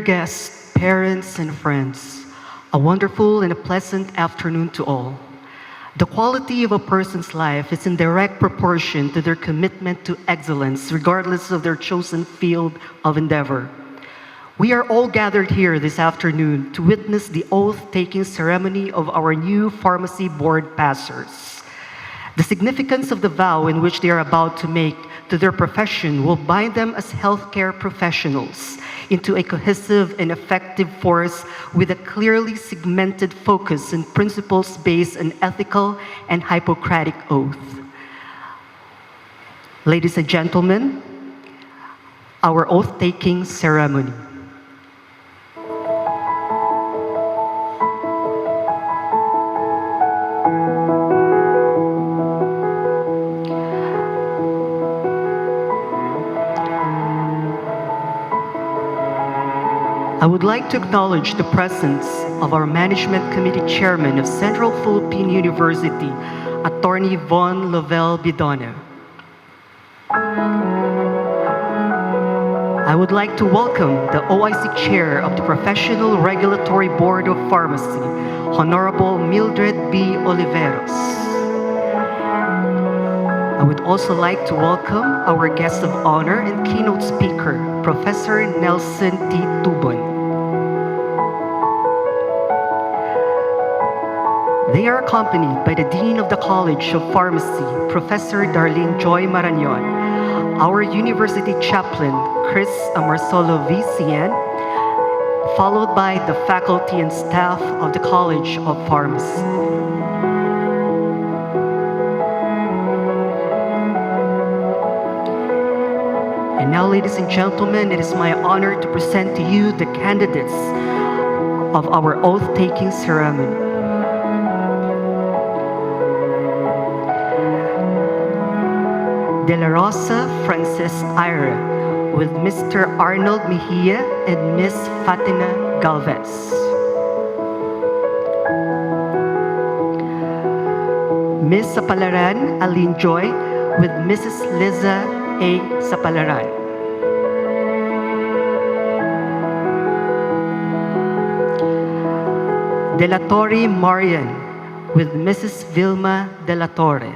guests, parents, and friends, a wonderful and a pleasant afternoon to all. The quality of a person's life is in direct proportion to their commitment to excellence, regardless of their chosen field of endeavor. We are all gathered here this afternoon to witness the oath-taking ceremony of our new pharmacy board passers. The significance of the vow in which they are about to make to their profession will bind them as healthcare professionals into a cohesive and effective force with a clearly segmented focus and principles based on ethical and Hippocratic oath. Ladies and gentlemen, our oath-taking ceremony. I would like to acknowledge the presence of our Management Committee Chairman of Central Philippine University, Attorney Von Lovell Bidona. I would like to welcome the OIC Chair of the Professional Regulatory Board of Pharmacy, Honorable Mildred B. Oliveros. I would also like to welcome our guest of honor and keynote speaker, Professor Nelson T. Tubon. They are accompanied by the Dean of the College of Pharmacy, Professor Darlene Joy Marañon, our University Chaplain, Chris Amarsolo VCN, followed by the faculty and staff of the College of Pharmacy. And now, ladies and gentlemen, it is my honor to present to you the candidates of our oath-taking ceremony. De La Rosa Frances Ira, with Mr. Arnold Mejia and Miss Fatina Galvez. Miss Sapalaran Aline Joy, with Mrs. Liza A. Sapalaran. De La Torre Marian, with Mrs. Vilma De La Torre.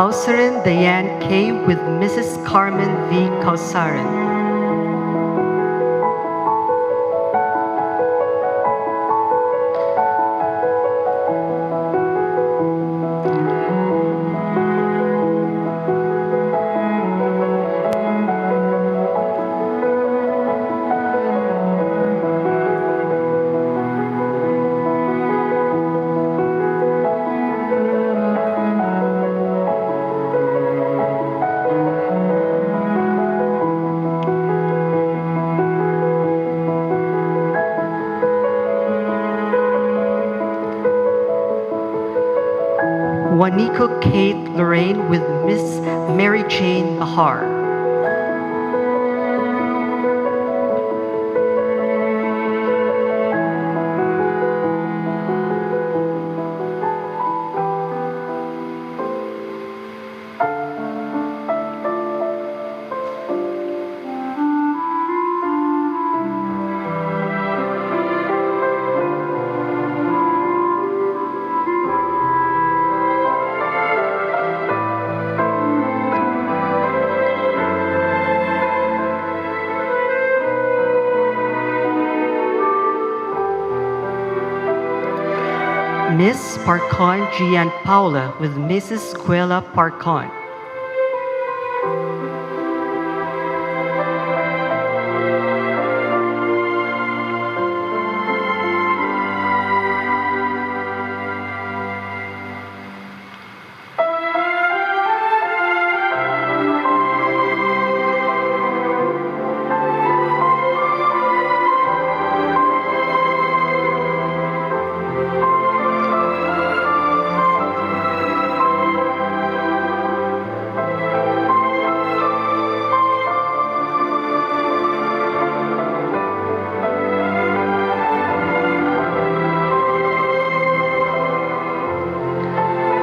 Kausaran Diane K. with Mrs. Carmen V. Kausaran. Juanico Kate Lorraine with Miss Mary Jane Bahar. Miss Parcon Gian Paula with Mrs. Guela Parcon.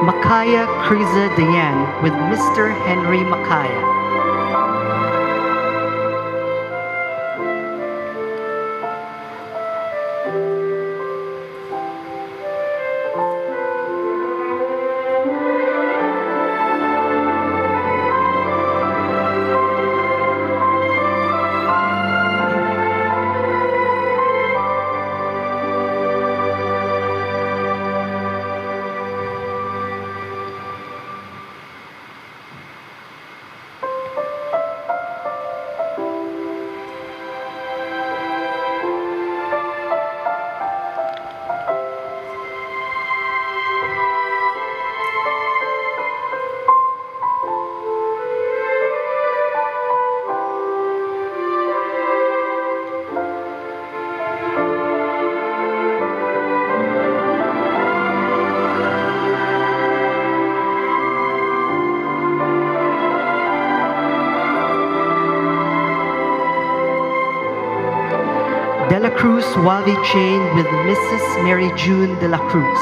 Makaya Kriza Dayan with Mr. Henry Makaya. De La Cruz Wally Jane with Mrs. Mary June De La Cruz.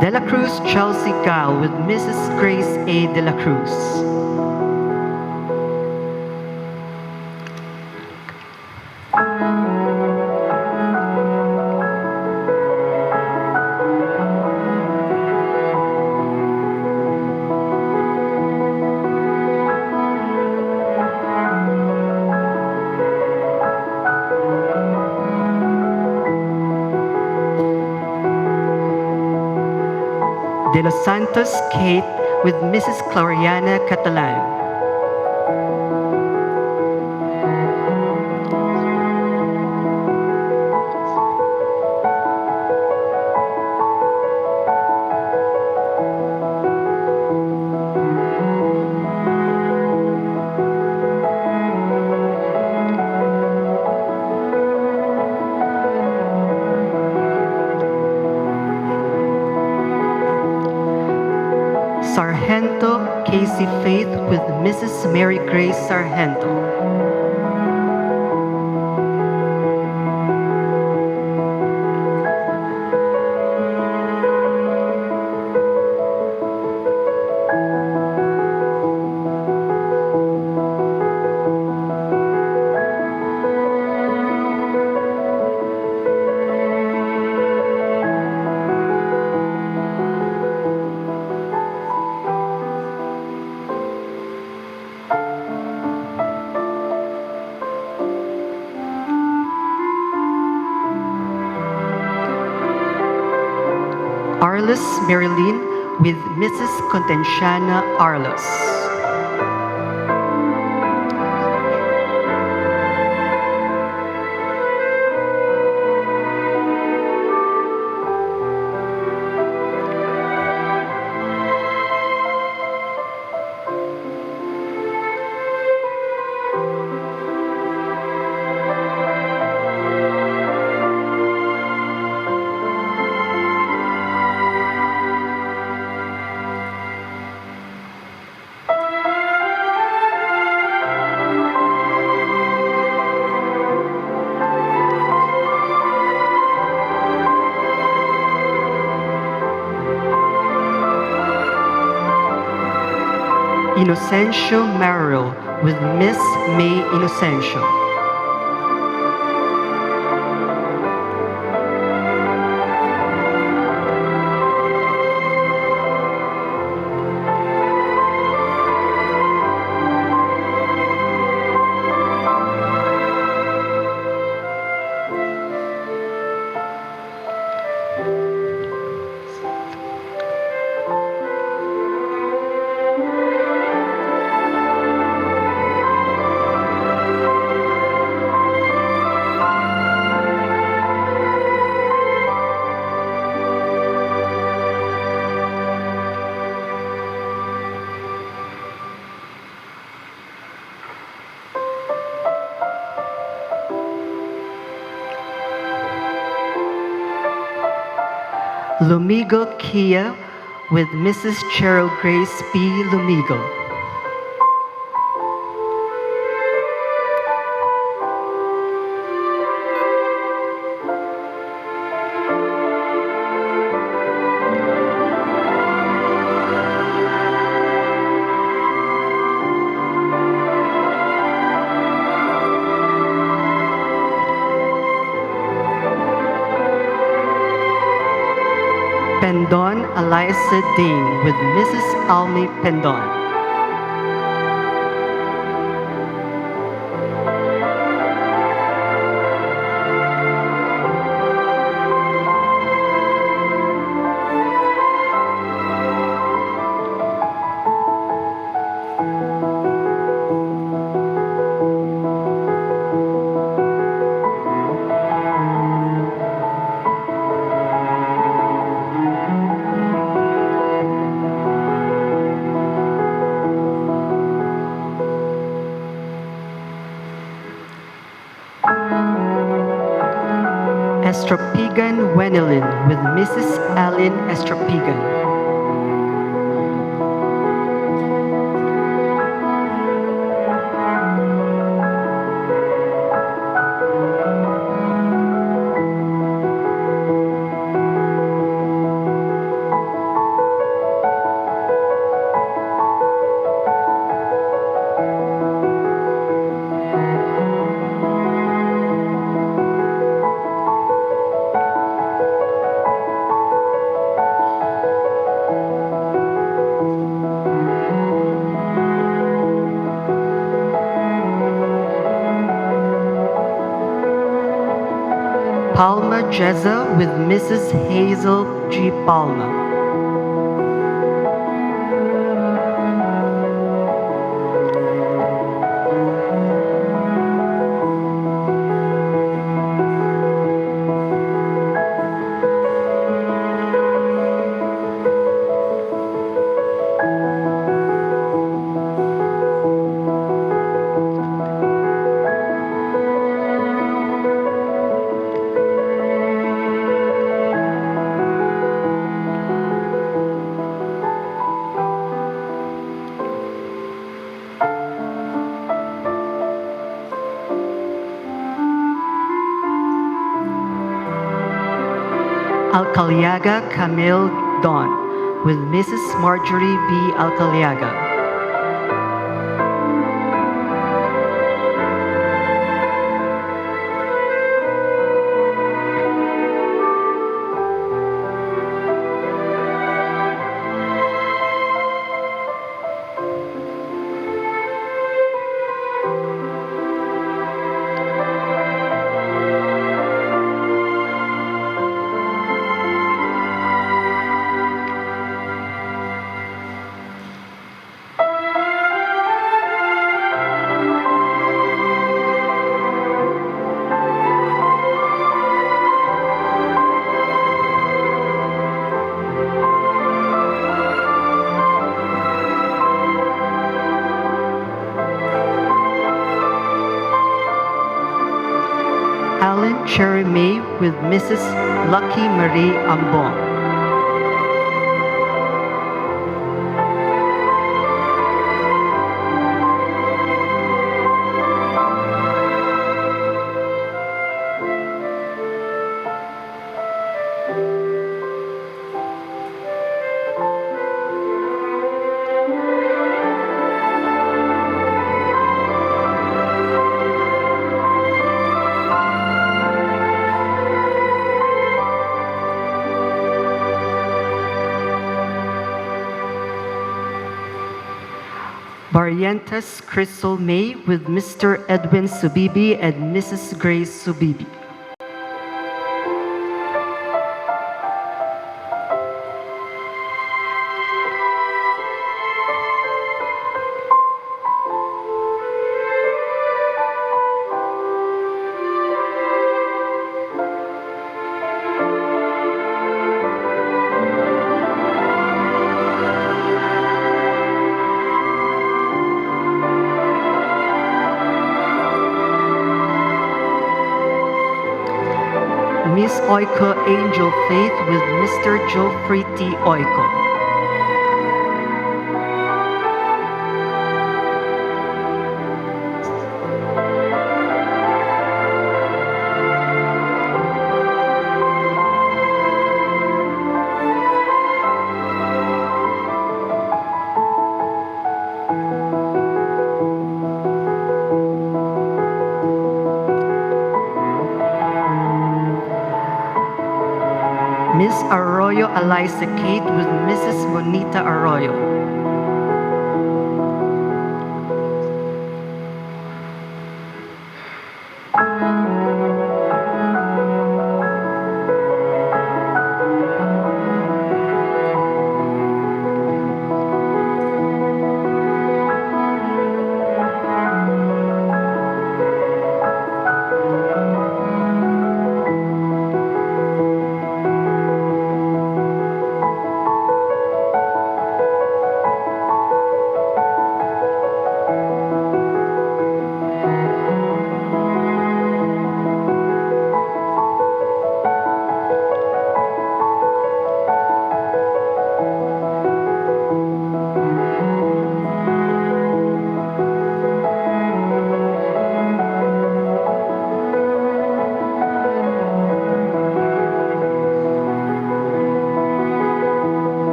De La Cruz Chelsea Gal with Mrs. Grace A. De La Cruz. De Los Santos Kate with Mrs. Clariana Catalan. Sargento Casey Faith with Mrs. Mary Grace Sargento. Arlos Marilyn with Mrs. Contenciana Arlos. Inocencio Merrill with Miss May Inocencio. Lumigo Kia with Mrs. Cheryl Grace P. Lumigo. Pendon Eliza Dane with Mrs. Almi Pendon. Estropigan Wenelin with Mrs. Aline Estropigan. Palma Jezza with Mrs. Hazel G. Palma. Alcaliaga Camille Don with Mrs. Marjorie B. Alcaliaga. Alan Cherry May with Mrs. Lucky Marie Ambon. Barrientos Crystal May with Mr. Edwin Subibi and Mrs. Grace Subibi. Miss Oiko Angel Faith with Mr. Geoffrey T. Oiko. Miss Arroyo Eliza Kate with Mrs. Monita Arroyo.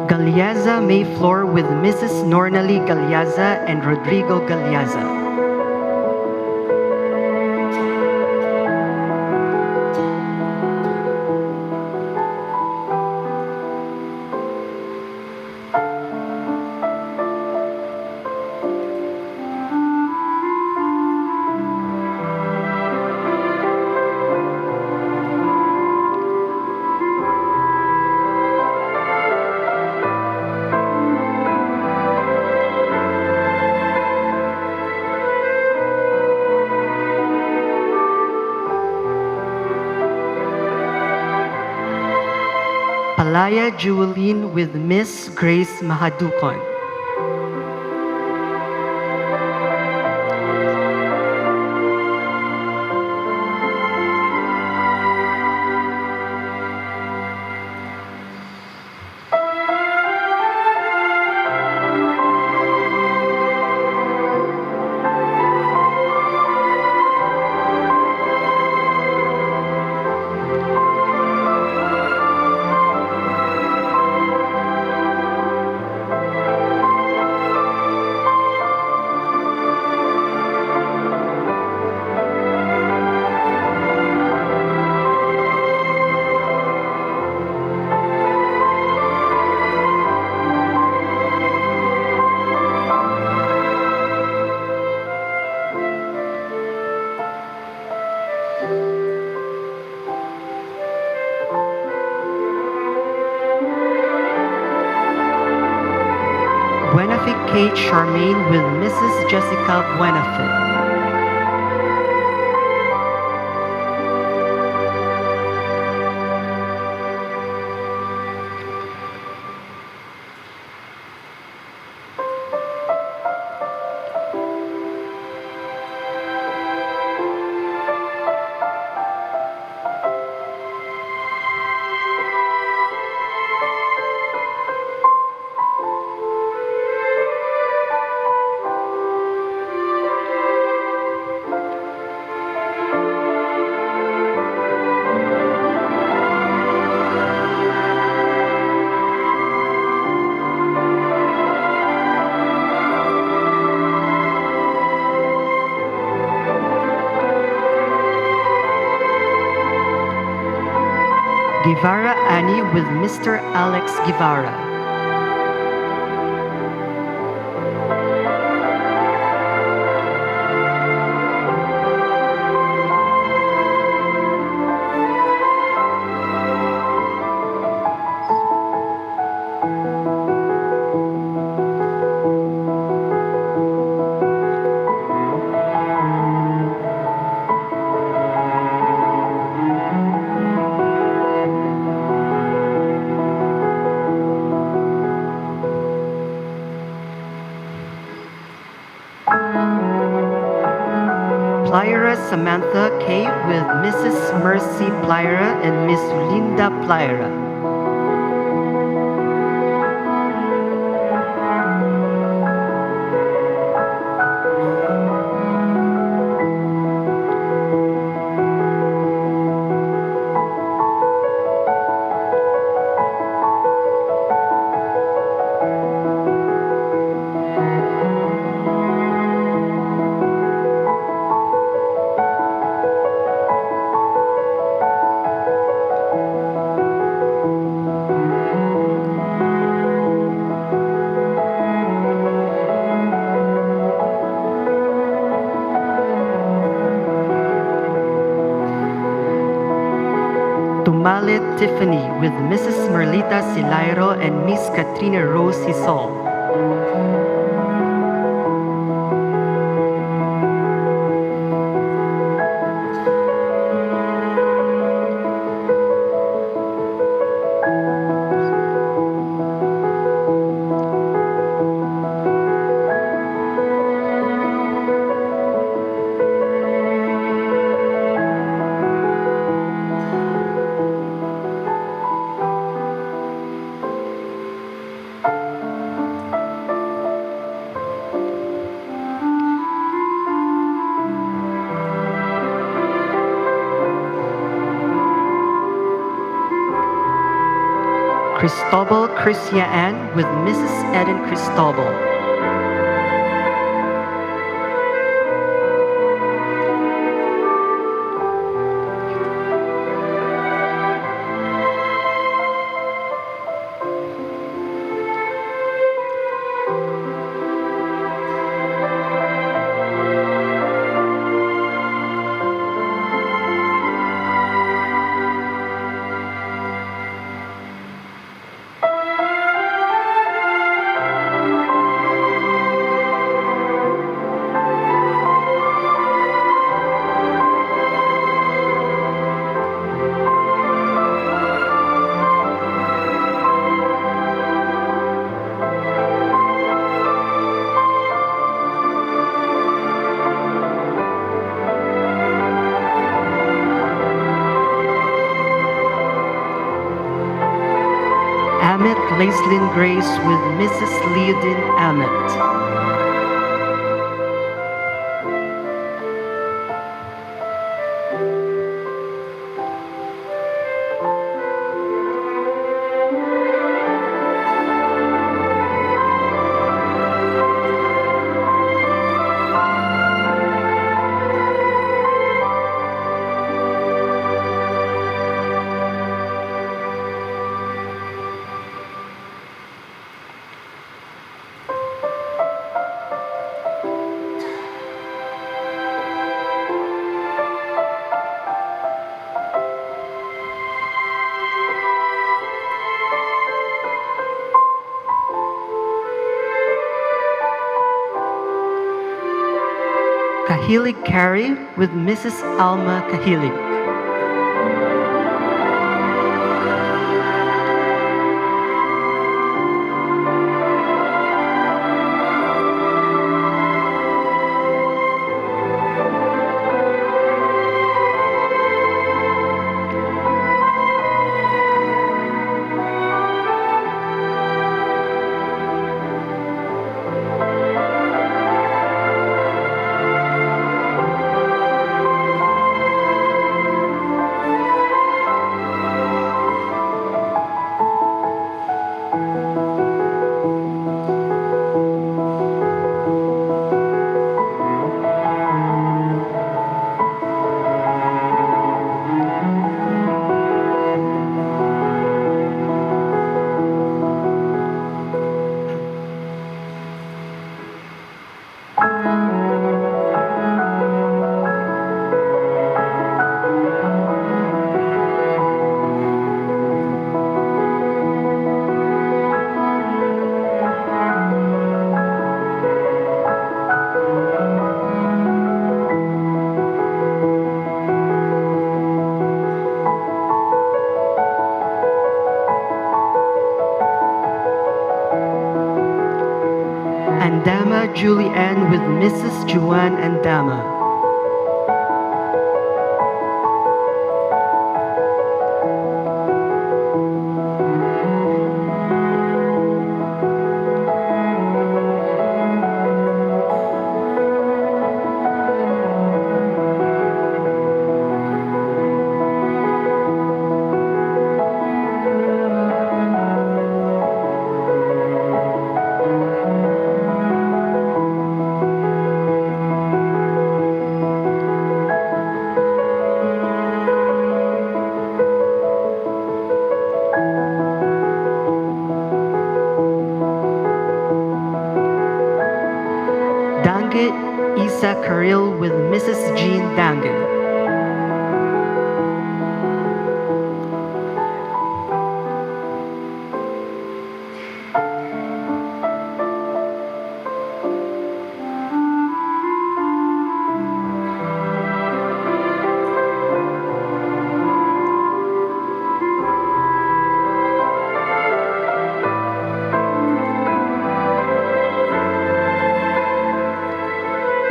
Galyaza Mayfloor with Mrs. Nornali Galyaza and Rodrigo Galyaza. Palaya Jewelin with Miss Grace Mahadukon. Buenafit Kate Charmaine with Mrs. Jessica Buenafit. Guevara Annie with Mr. Alex Guevara. Pliera Samantha K. with Mrs. Mercy Pliera and Miss Linda Pliera. Tumale Tiffany with Mrs. Merlita Silairo and Miss Katrina Rose Hisol. Cristobal Christia Ann with Mrs. Eden Cristobal. Amit Laislyn Grace with Mrs. Leodin Amit. Kahilig Carey with Mrs. Alma Kahilig. Andama Julianne with Mrs. Joanne Andama. Dange Isa Karil with Mrs. Jean Dange.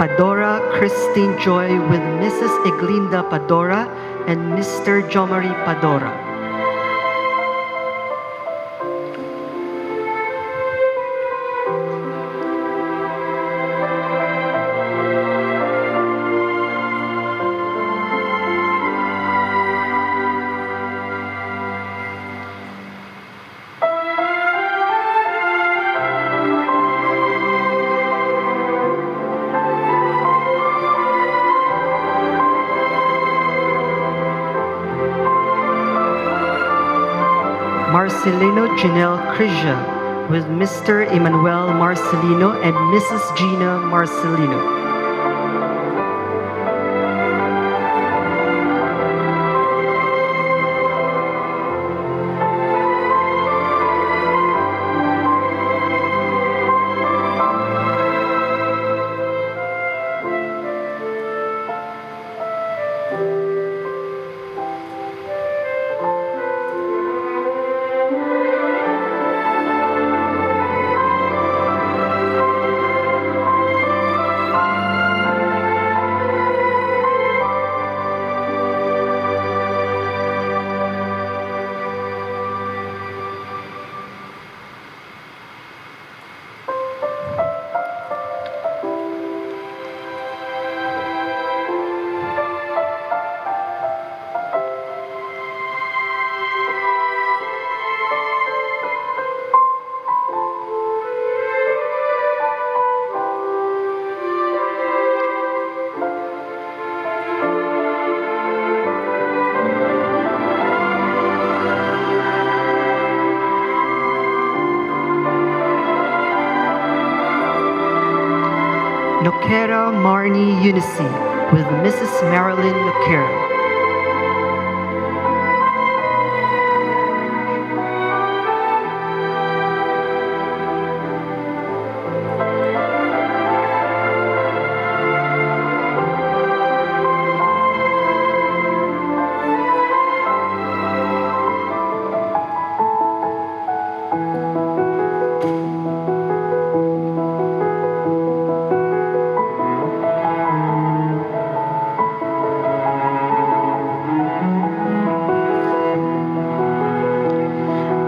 Padora Christine Joy with Mrs. Eglinda Padora and Mr. Jomari Padora. Marcelino Janelle Crisia with Mr. Emmanuel Marcelino and Mrs. Gina Marcelino. Noquera Marnie Unice with Mrs. Marilyn Noquera.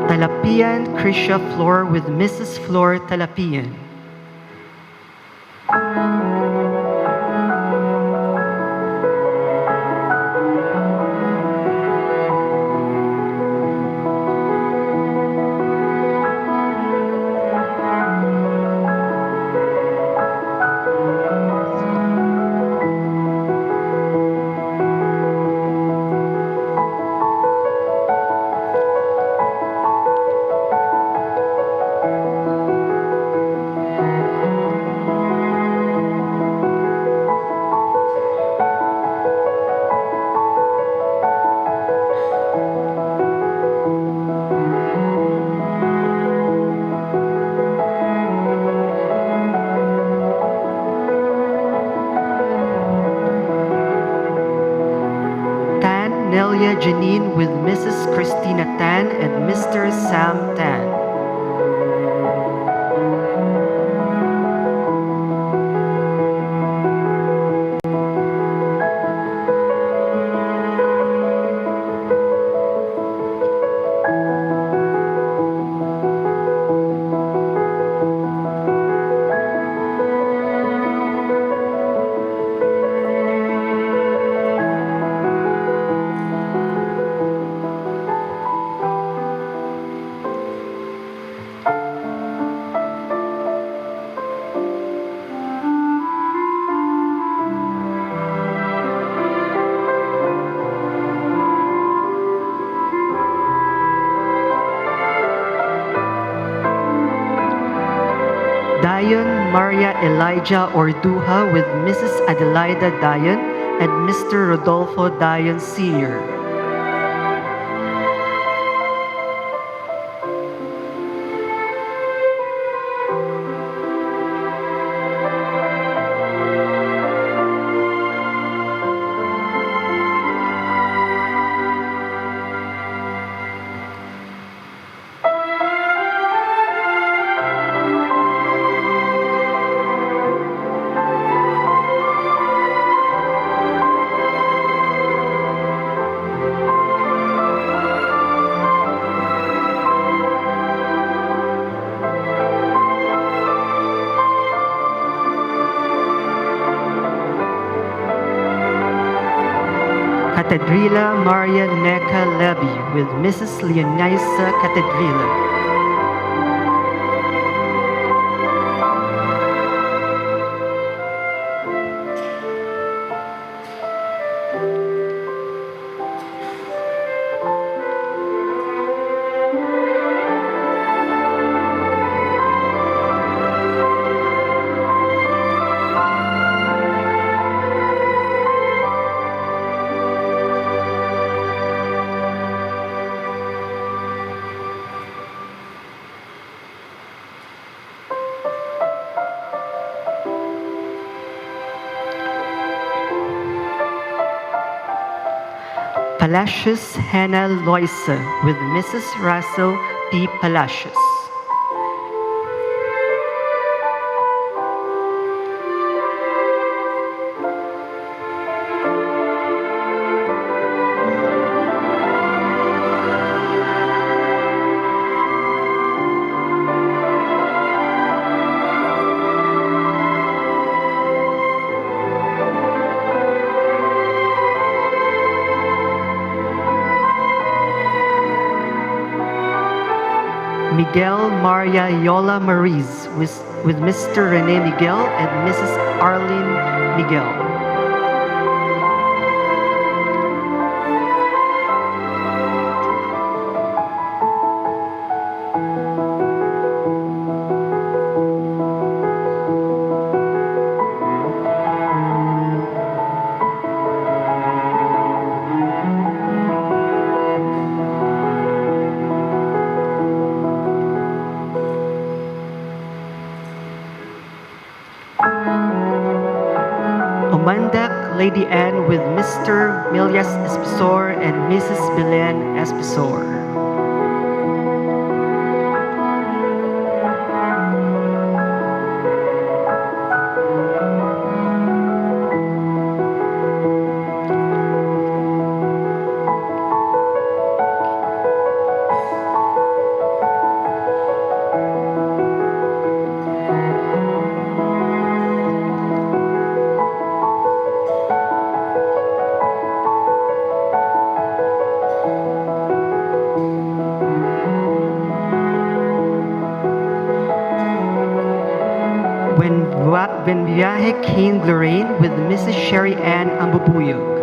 Talapian Krisha Flor with Mrs. Flor Talapian. Nelia Janine with Mrs. Christina Tan and Mr. Sam Tan. Dion Maria Elijah Orduja with Mrs. Adelaida Dion and Mr. Rodolfo Dion Sr. Catedrila Maria Neca Levy with Mrs. Leonisa Catedrila. Palacios Hannah Loisa with Mrs. Russell P. Palacios. Miguel Maria Yola Mariz with Mr. Rene Miguel and Mrs. Arlene Miguel. Omandak Lady Anne with Mr. Milias Espisor and Mrs. Belen Espisor. When Viaje Kane Lorraine with Mrs. Sherry Ann Ambubuyog.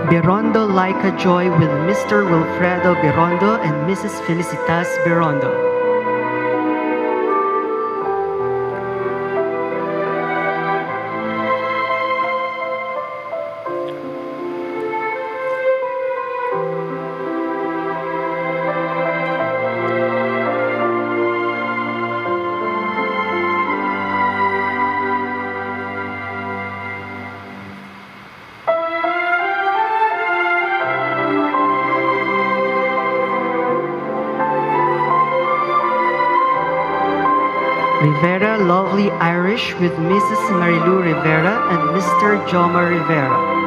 Berondo Laika Joy with Mr. Wilfredo Berondo and Mrs. Felicitas Berondo. Rivera Lovely Irish with Mrs. Marilu Rivera and Mr. Joma Rivera.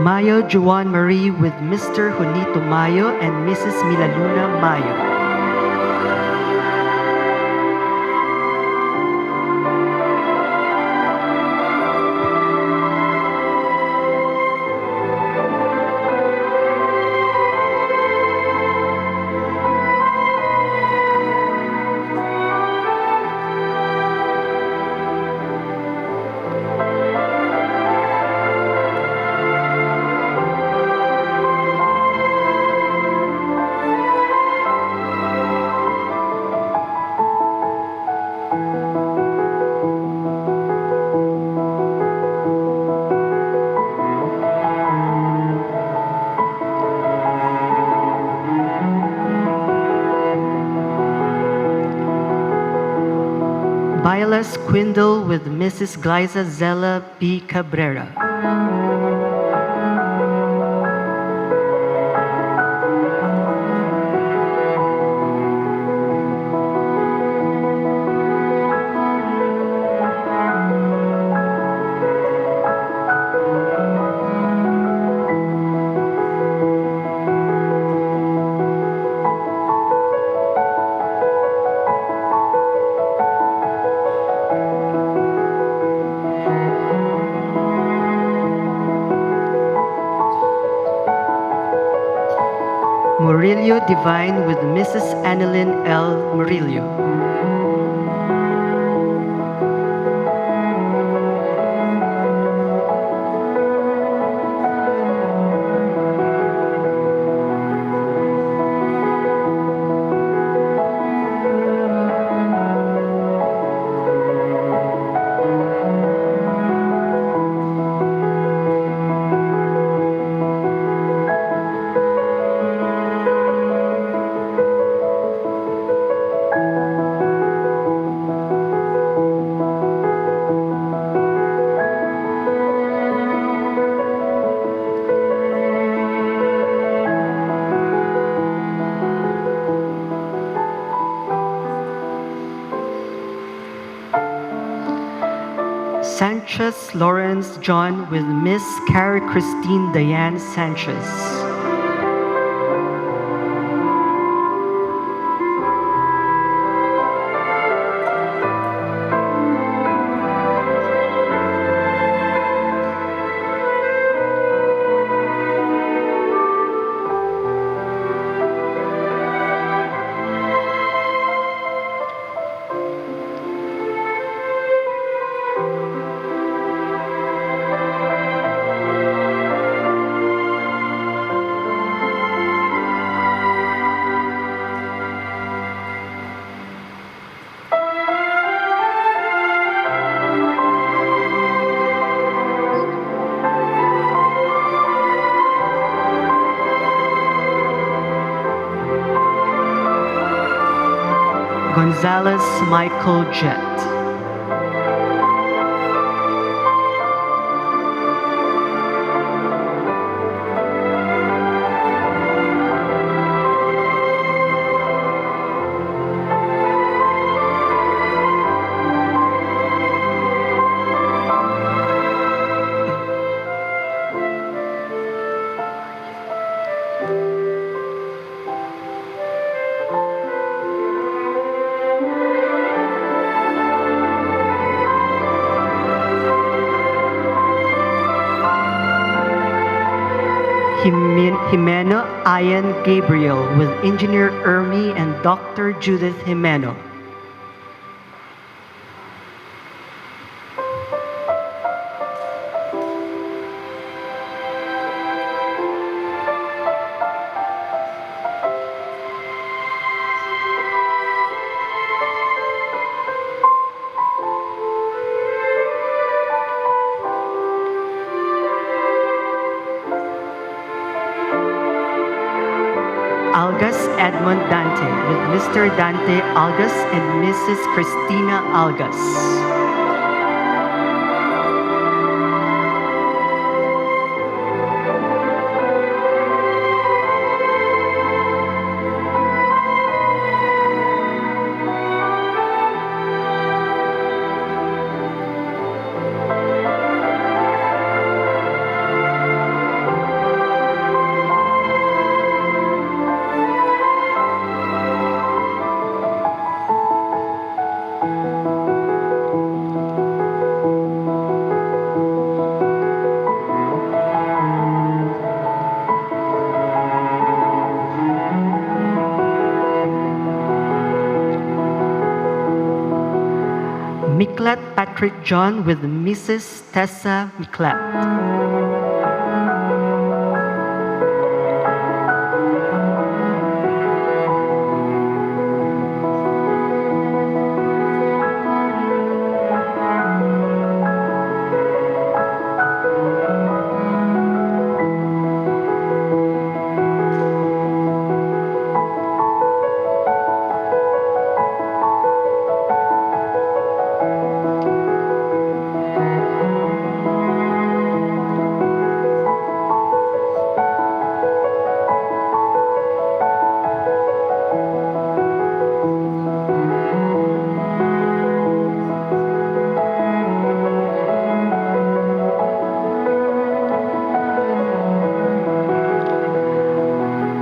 Mayo Juan Marie with Mr. Junito Mayo and Mrs. Milaluna Mayo. Violas Quindle with Mrs. Glyza Zella B. Cabrera. Murillo Divine with Mrs. Annalyn L. Murillo. Sanchez Lawrence John with Miss Carrie Christine Diane Sanchez. Gonzalez Michael Jett. Jimeno Ian Gabriel with Engineer Ermi and Dr. Judith Jimeno. Algas Edmond Dante with Mr. Dante Algas and Mrs. Christina Algas. Miklat Patrick John with Mrs. Tessa Miklat.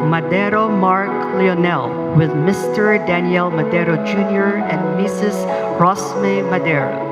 Madero Mark Leonel with Mr. Daniel Madero Jr. and Mrs. Rosme Madero.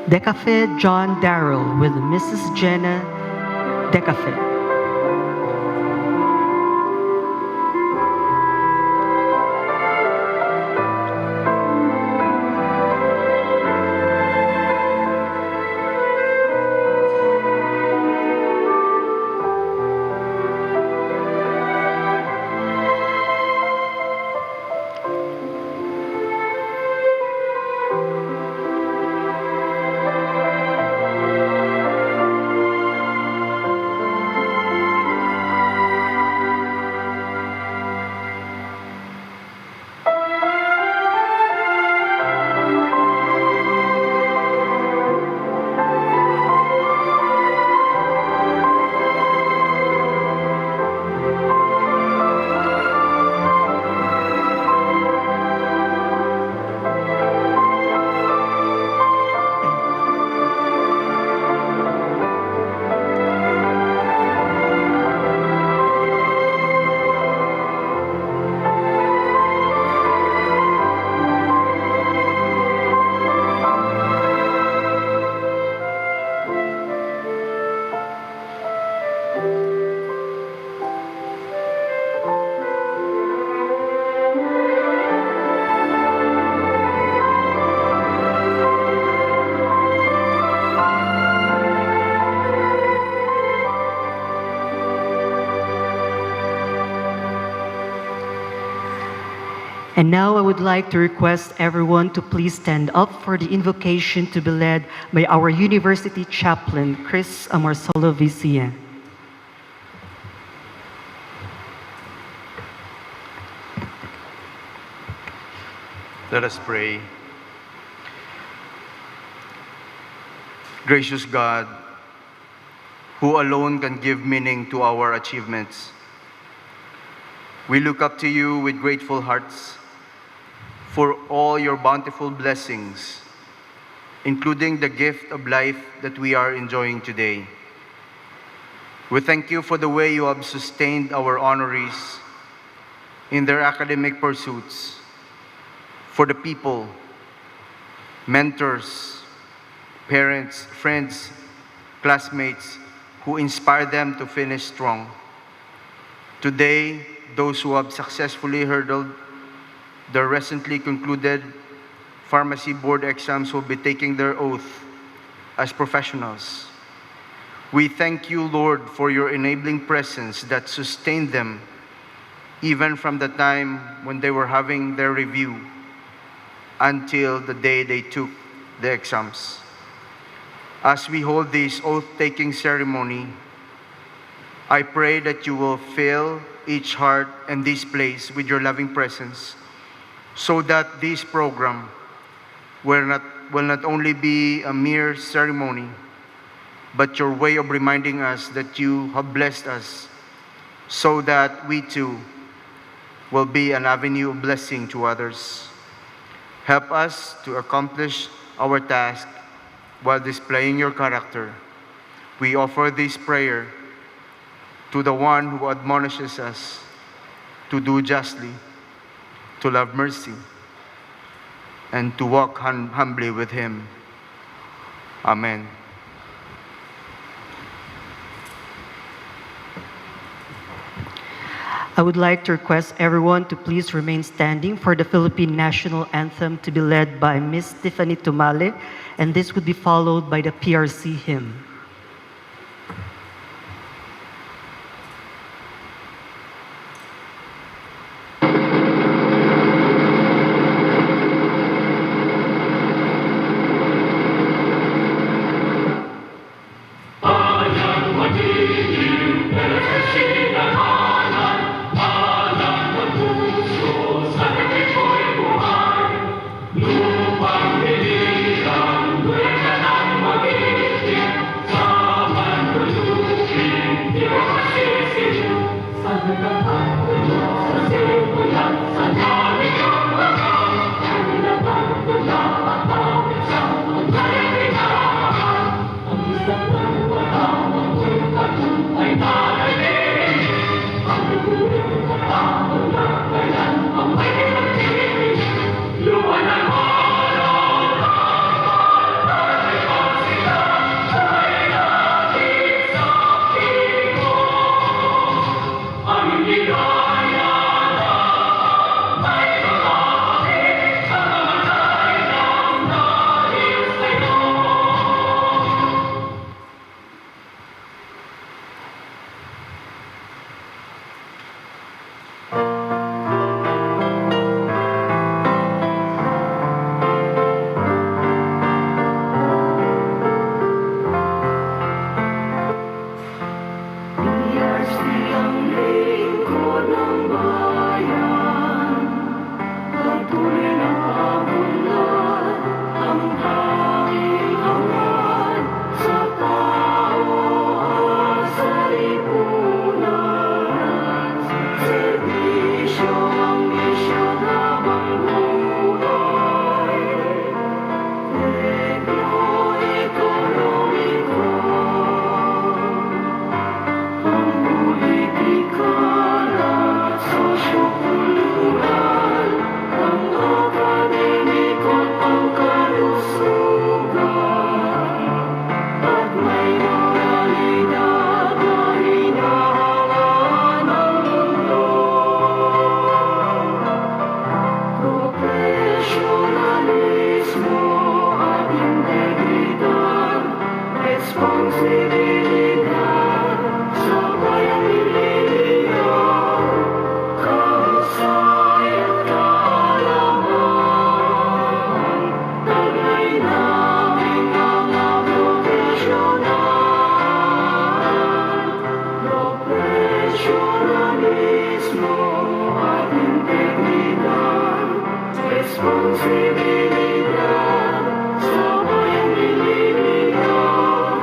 Decafe John Darrell with Mrs. Jenna Decafe. And now I would like to request everyone to please stand up for the invocation to be led by our University Chaplain, Chris Amorsolo VCN. Let us pray. Gracious God, who alone can give meaning to our achievements. We look up to you with grateful hearts for all your bountiful blessings, including the gift of life that we are enjoying today. We thank you for the way you have sustained our honorees in their academic pursuits, for the people, mentors, parents, friends, classmates who inspire them to finish strong. Today, those who have successfully hurdled the recently concluded pharmacy board exams will be taking their oath as professionals. We thank you, Lord, for your enabling presence that sustained them even from the time when they were having their review until the day they took the exams. As we hold this oath-taking ceremony, I pray that you will fill each heart and this place with your loving presence, so that this program will not only be a mere ceremony, but your way of reminding us that you have blessed us, so that we too will be an avenue of blessing to others. Help us to accomplish our task while displaying your character. We offer this prayer to the one who admonishes us to do justly, to love mercy, and to walk humbly with him. Amen. I would like to request everyone to please remain standing for the Philippine National Anthem to be led by Ms. Tiffany Tumale, and this would be followed by the PRC hymn. Responsibilidad, sabayang dililigaw,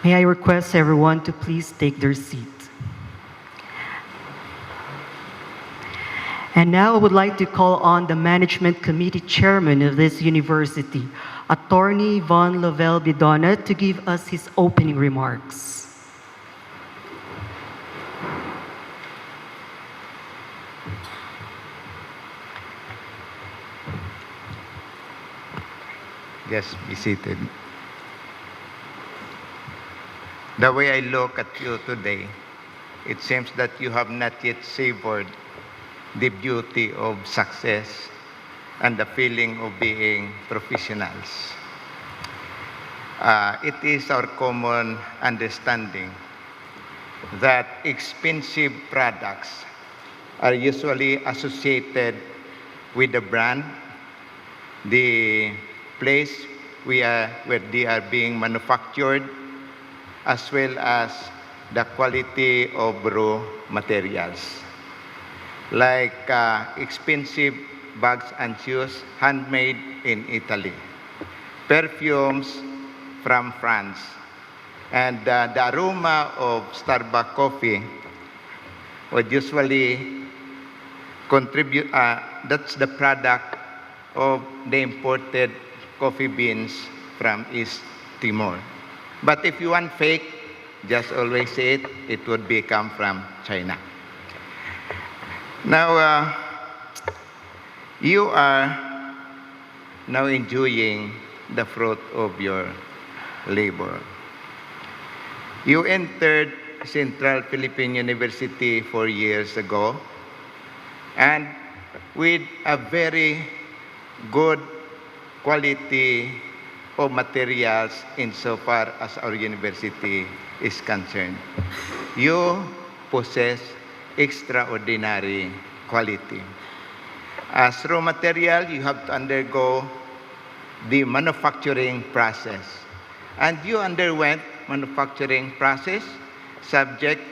May I request everyone to please take their seat. And now I would like to call on the Management Committee Chairman of this university, Attorney Von Lovell Bidona, to give us his opening remarks. Yes, be seated. The way I look at you today, it seems that you have not yet savored the beauty of success and the feeling of being professionals. It is our common understanding that expensive products are usually associated with the brand, the place where they are being manufactured, as well as the quality of raw materials. Like expensive bags and shoes handmade in Italy, perfumes from France, and the aroma of Starbucks coffee would usually contribute, that's the product of the imported coffee beans from East Timor. But if you want fake, just always say it would come from China. Now, you are now enjoying the fruit of your labor. You entered Central Philippine University 4 years ago, and with a very good quality of materials insofar as our university is concerned. You possess extraordinary quality. As raw material, you have to undergo the manufacturing process. And you underwent manufacturing process subject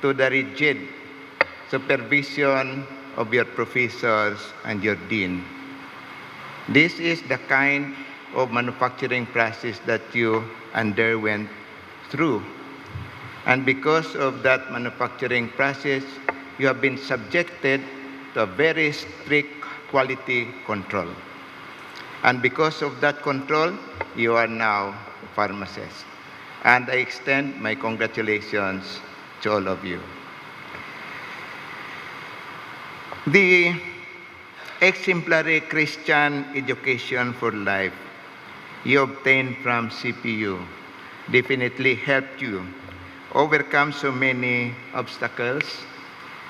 to the rigid supervision of your professors and your dean. This is the kind of manufacturing process that you underwent through. And because of that manufacturing process, you have been subjected to a very strict quality control. And because of that control, you are now a pharmacist. And I extend my congratulations to all of you. The exemplary Christian education for life you obtained from CPU definitely helped you overcome so many obstacles,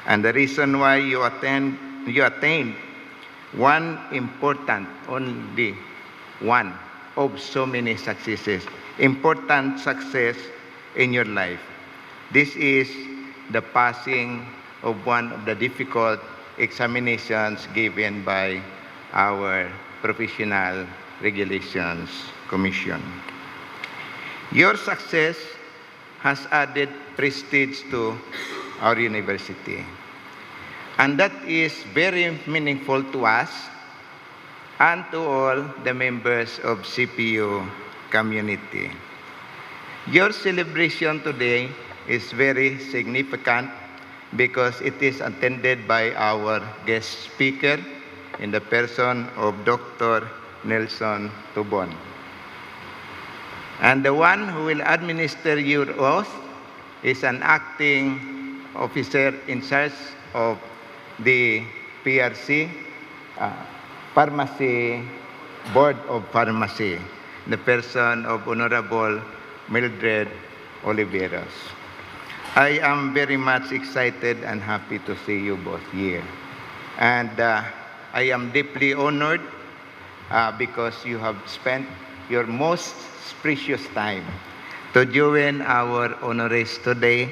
and the reason why you attained one important, only one of so many successes, important success in your life. This is the passing of one of the difficult examinations given by our Professional Regulations Commission. Your success has added prestige to our university, and that is very meaningful to us and to all the members of CPU community. Your celebration today is very significant because it is attended by our guest speaker in the person of Dr. Nelson Tubon. And the one who will administer your oath is an acting officer in charge of the PRC, Pharmacy, Board of Pharmacy, the person of Honorable Mildred Oliveros. I am very much excited and happy to see you both here. And I am deeply honored because you have spent your most precious time to join our honorees today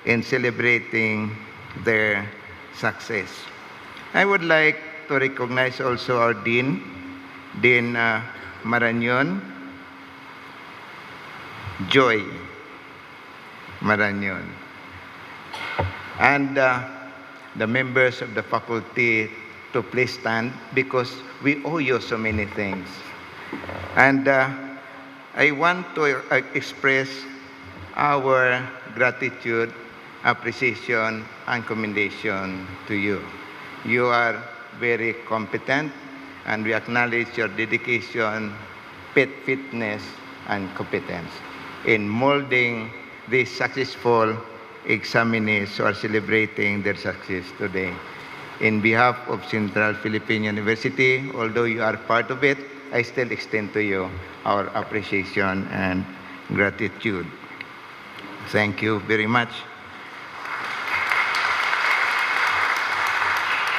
in celebrating their success. I would like to recognize also our Dean, Dean Marañon, Joy Marañon, and the members of the faculty to please stand because we owe you so many things. And I want to express our gratitude, appreciation, and commendation to you. You are very competent, and we acknowledge your dedication, fitness, and competence in molding these successful examinees who are celebrating their success today. In behalf of Central Philippine University, although you are part of it, I still extend to you our appreciation and gratitude. Thank you very much.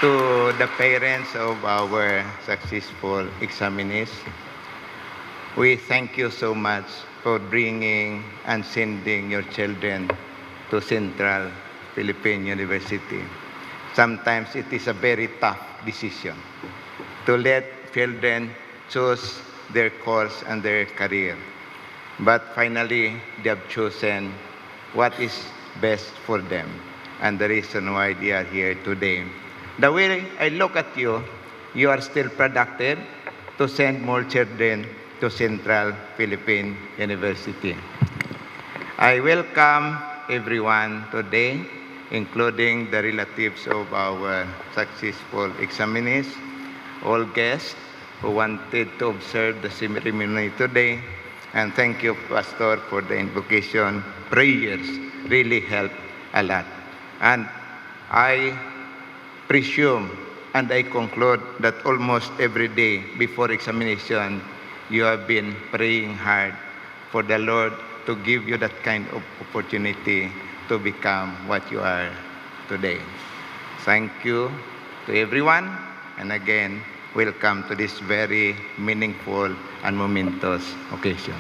To the parents of our successful examinees, we thank you so much for bringing and sending your children to Central Philippine University. Sometimes it is a very tough decision to let children choose their course and their career. But finally, they have chosen what is best for them and the reason why they are here today. The way I look at you, you are still productive to send more children to Central Philippine University. I welcome everyone today, including the relatives of our successful examinees, all guests who wanted to observe the ceremony today, and thank you, Pastor, for the invocation. Prayers really help a lot. And I presume and I conclude that almost every day before examination, you have been praying hard for the Lord to give you that kind of opportunity to become what you are today. Thank you to everyone, and again, welcome to this very meaningful and momentous occasion.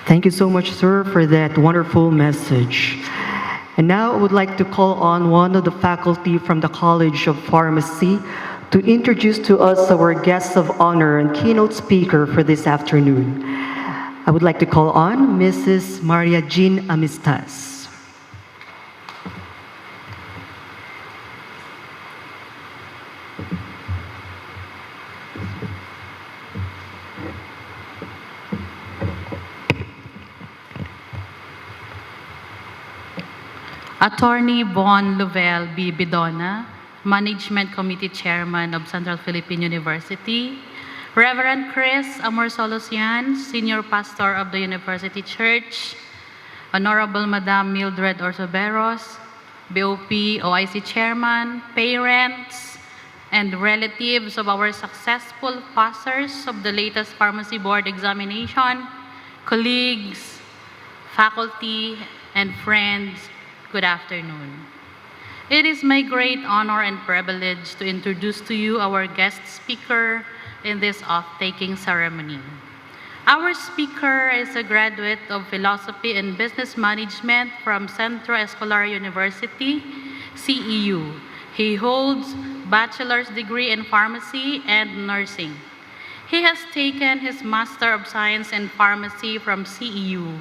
Thank you so much, sir, for that wonderful message. And now I would like to call on one of the faculty from the College of Pharmacy to introduce to us our guest of honor and keynote speaker for this afternoon. I would like to call on Mrs. Maria Jean Amistas. Attorney Von Lovell B. Bidona, Management Committee Chairman of Central Philippine University, Reverend Chris Amor-Solosian, Senior Pastor of the University Church, Honorable Madam Mildred Orsoberos, BOP OIC Chairman, parents, and relatives of our successful passers of the latest Pharmacy Board examination, colleagues, faculty, and friends, good afternoon. It is my great honor and privilege to introduce to you our guest speaker in this oath-taking ceremony. Our speaker is a graduate of Philosophy and Business Management from Centro Escolar University, CEU. He holds bachelor's degree in pharmacy and nursing. He has taken his Master of Science in Pharmacy from CEU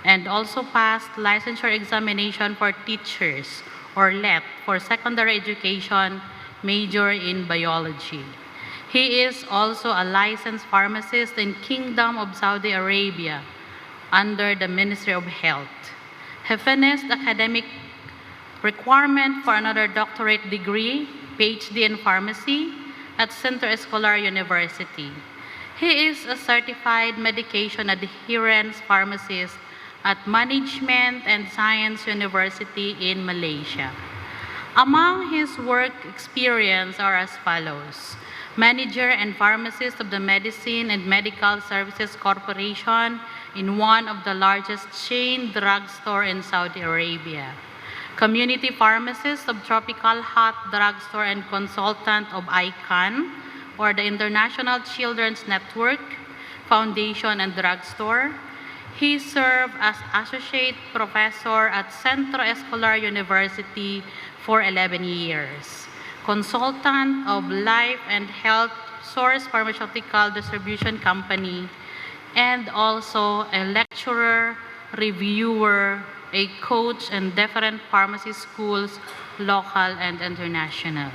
and also passed licensure examination for teachers, or LET, for secondary education, major in biology. He is also a licensed pharmacist in Kingdom of Saudi Arabia under the Ministry of Health. He finished academic requirement for another doctorate degree, PhD in pharmacy, at Centro Escolar University. He is a certified medication adherence pharmacist at Management and Science University in Malaysia. Among his work experience are as follows: manager and pharmacist of the Medicine and Medical Services Corporation in one of the largest chain drugstore in Saudi Arabia, community pharmacist of Tropical Hot Drugstore and consultant of ICANN, or the International Children's Network, Foundation and Drugstore. He served as associate professor at Centro Escolar University for 11 years, consultant of Life and Health Source Pharmaceutical Distribution Company, and also a lecturer, reviewer, a coach in different pharmacy schools, local and international.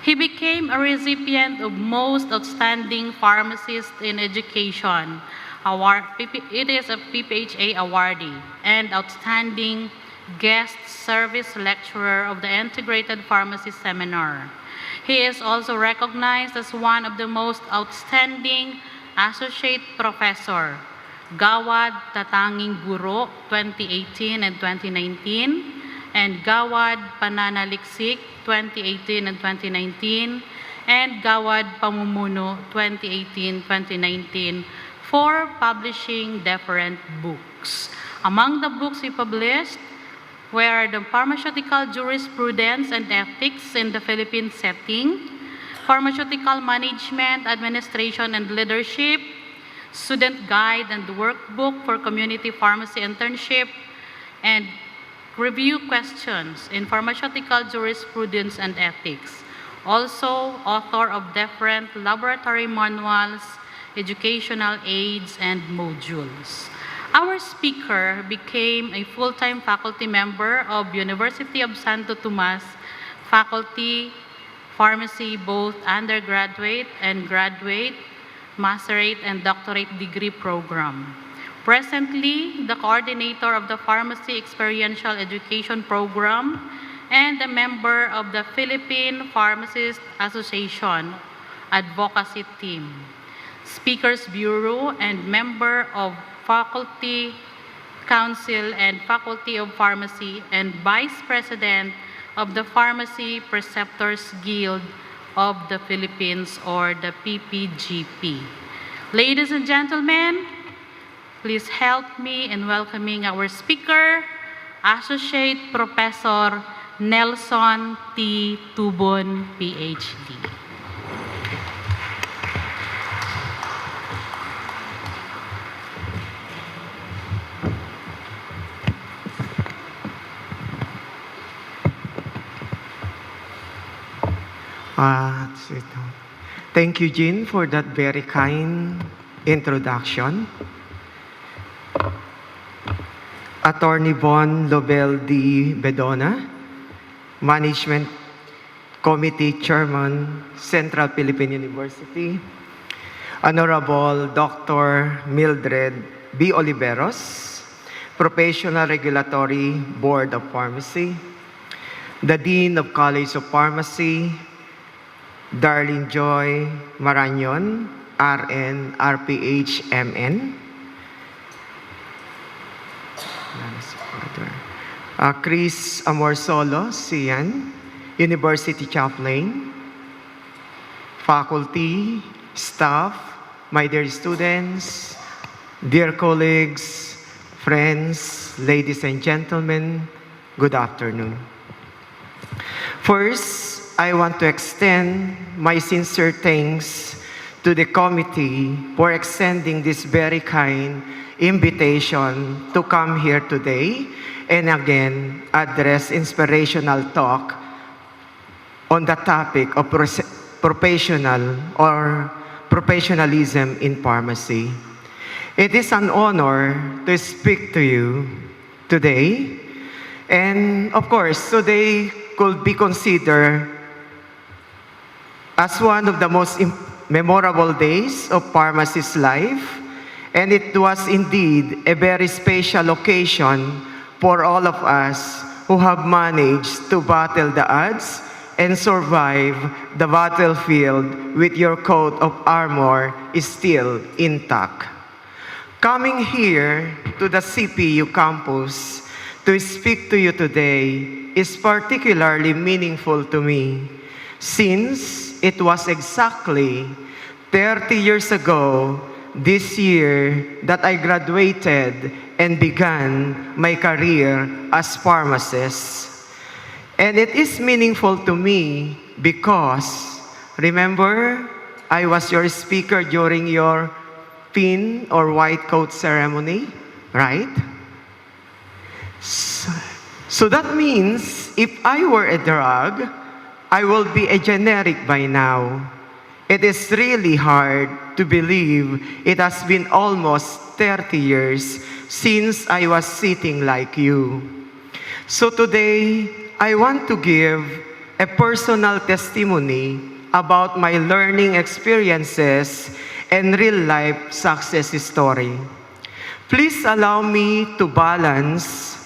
He became a recipient of Most Outstanding Pharmacist in Education award. It is a PPHA awardee and Outstanding Guest Service Lecturer of the Integrated Pharmacy Seminar. He is also recognized as one of the most outstanding Associate Professor, Gawad Tatanging Guro 2018 and 2019, and Gawad Pananaliksik 2018 and 2019, and Gawad Pamumuno 2018-2019 for publishing different books. Among the books he published were the Pharmaceutical Jurisprudence and Ethics in the Philippine Setting, Pharmaceutical Management, Administration and Leadership, Student Guide and Workbook for Community Pharmacy Internship, and Review Questions in Pharmaceutical Jurisprudence and Ethics. Also, author of different laboratory manuals, educational aids, and modules. Our speaker became a full-time faculty member of University of Santo Tomas Faculty Pharmacy, both undergraduate and graduate, masterate, and doctorate degree program. Presently, the coordinator of the Pharmacy Experiential Education Program and a member of the Philippine Pharmacist Association Advocacy Team, Speakers Bureau, and member of Faculty Council and Faculty of Pharmacy, and Vice President of the Pharmacy Preceptors Guild of the Philippines, or the PPGP. Ladies and gentlemen, please help me in welcoming our speaker, Associate Professor Nelson T. Tubon, PhD. Thank you, Jean, for that very kind introduction. Attorney Von Lovell D. Bedona, Management Committee Chairman, Central Philippine University. Honorable Dr. Mildred B. Oliveros, Professional Regulatory Board of Pharmacy. The Dean of College of Pharmacy, Darlene Joy Marañon, RN, RPH, MN. Chris Amorsolo, CN, University Chaplain. Faculty, staff, my dear students, dear colleagues, friends, ladies and gentlemen, good afternoon. First, I want to extend my sincere thanks to the committee for extending this very kind invitation to come here today and again address inspirational talk on the topic of professional or professionalism in pharmacy. It is an honor to speak to you today, and of course, today could be considered as one of the most memorable days of pharmacist's life, and it was indeed a very special occasion for all of us who have managed to battle the odds and survive the battlefield with your coat of armor is still intact. Coming here to the CPU campus to speak to you today is particularly meaningful to me, since it was exactly 30 years ago this year that I graduated and began my career as pharmacist. And it is meaningful to me because, remember, I was your speaker during your pin or white coat ceremony, right? So that means if I were a drug, I will be a generic by now. It is really hard to believe it has been almost 30 years since I was sitting like you. So today, I want to give a personal testimony about my learning experiences and real-life success story. Please allow me to balance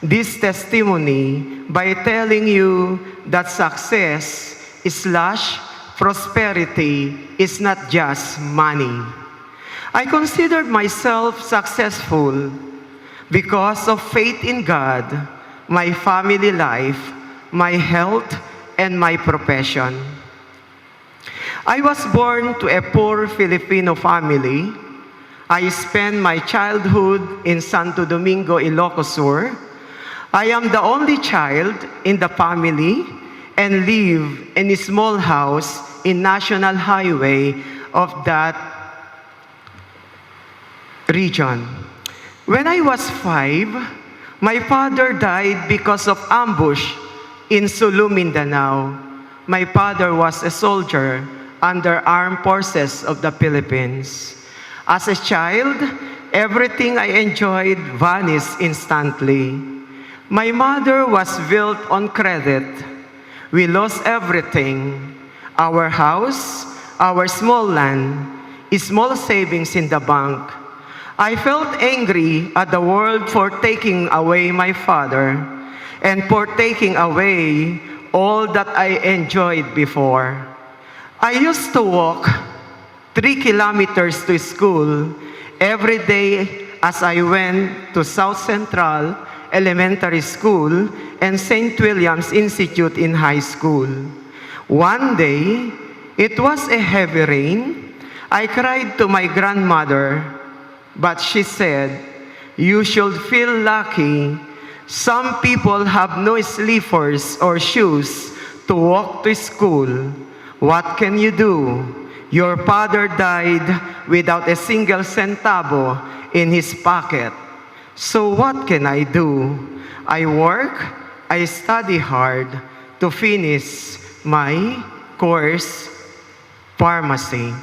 this testimony by telling you that success/prosperity is not just money. I considered myself successful because of faith in God, my family life, my health, and my profession. I was born to a poor Filipino family. I spent my childhood in Santo Domingo, Ilocos Sur. I am the only child in the family and live in a small house in National Highway of that region. When I was 5, my father died because of ambush in Sulu, Mindanao. My father was a soldier under Armed Forces of the Philippines. As a child, everything I enjoyed vanished instantly. My mother was built on credit. We lost everything: our house, our small land, small savings in the bank. I felt angry at the world for taking away my father and for taking away all that I enjoyed before. I used to walk 3 kilometers to school every day as I went to South Central Elementary School and St. William's Institute in high school. One day, it was a heavy rain. I cried to my grandmother, but she said, "You should feel lucky. Some people have no slippers or shoes to walk to school. What can you do? Your father died without a single centavo in his pocket. So what can I do? I work, I study hard to finish my course, pharmacy.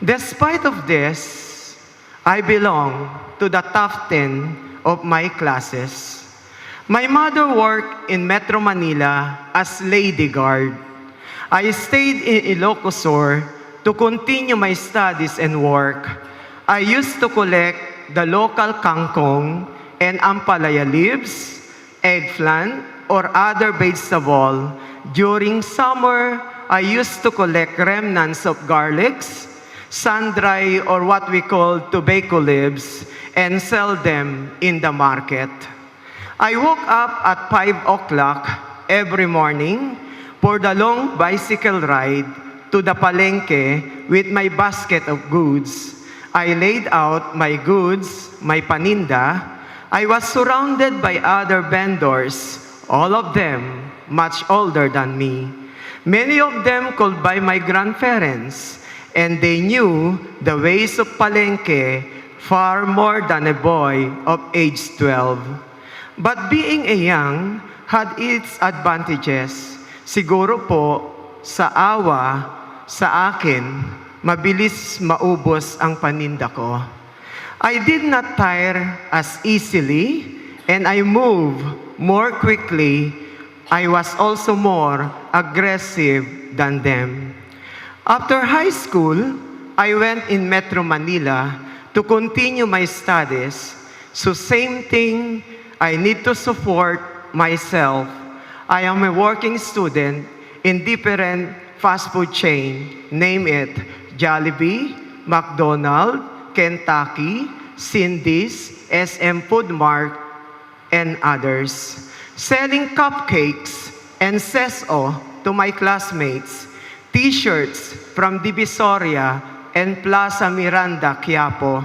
Despite of this, I belong to the top 10 of my classes. My mother worked in Metro Manila as lady guard. I stayed in Ilocos Sur to continue my studies and work. I used to collect the local kangkong and ampalaya leaves, eggplant, or other vegetable. During summer, I used to collect remnants of garlics, sun-dry, or what we call tobacco leaves, and sell them in the market. I woke up at 5 o'clock every morning for the long bicycle ride to the palengke with my basket of goods. I laid out my goods, my paninda. I was surrounded by other vendors, all of them much older than me. Many of them called by my grandparents, and they knew the ways of palengke far more than a boy of age 12. But being a young had its advantages. Siguro po, sa awa sa akin, mabilis maubos ang paninda ko. I did not tire as easily, and I moved more quickly. I was also more aggressive than them. After high school, I went in Metro Manila to continue my studies. So same thing, I need to support myself. I am a working student in different fast food chain, name it Jollibee, McDonald's, Kentucky, Cindy's, SM Food Mart, and others. Selling cupcakes and seso to my classmates, t-shirts from Divisoria and Plaza Miranda, Quiapo.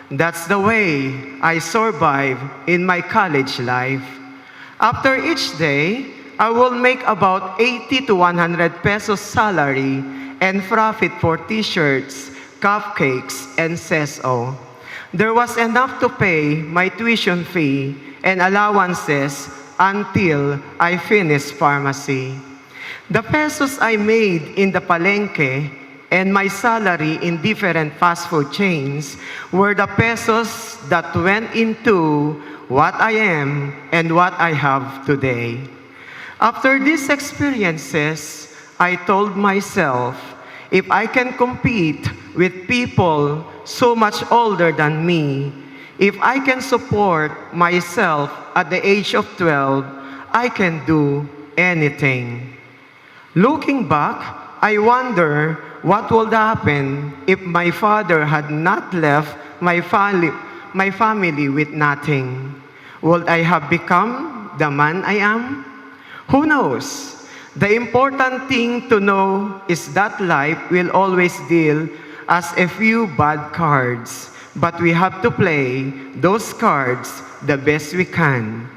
That's the way I survive in my college life. After each day, I will make about 80 to 100 pesos salary and profit for t-shirts, cupcakes, and seso. There was enough to pay my tuition fee and allowances until I finished pharmacy. The pesos I made in the palengke and my salary in different fast food chains were the pesos that went into what I am and what I have today. After these experiences, I told myself, if I can compete with people so much older than me, if I can support myself at the age of 12, I can do anything. Looking back, I wonder what would happen if my father had not left my family with nothing. Would I have become the man I am? Who knows? The important thing to know is that life will always deal us a few bad cards, but we have to play those cards the best we can.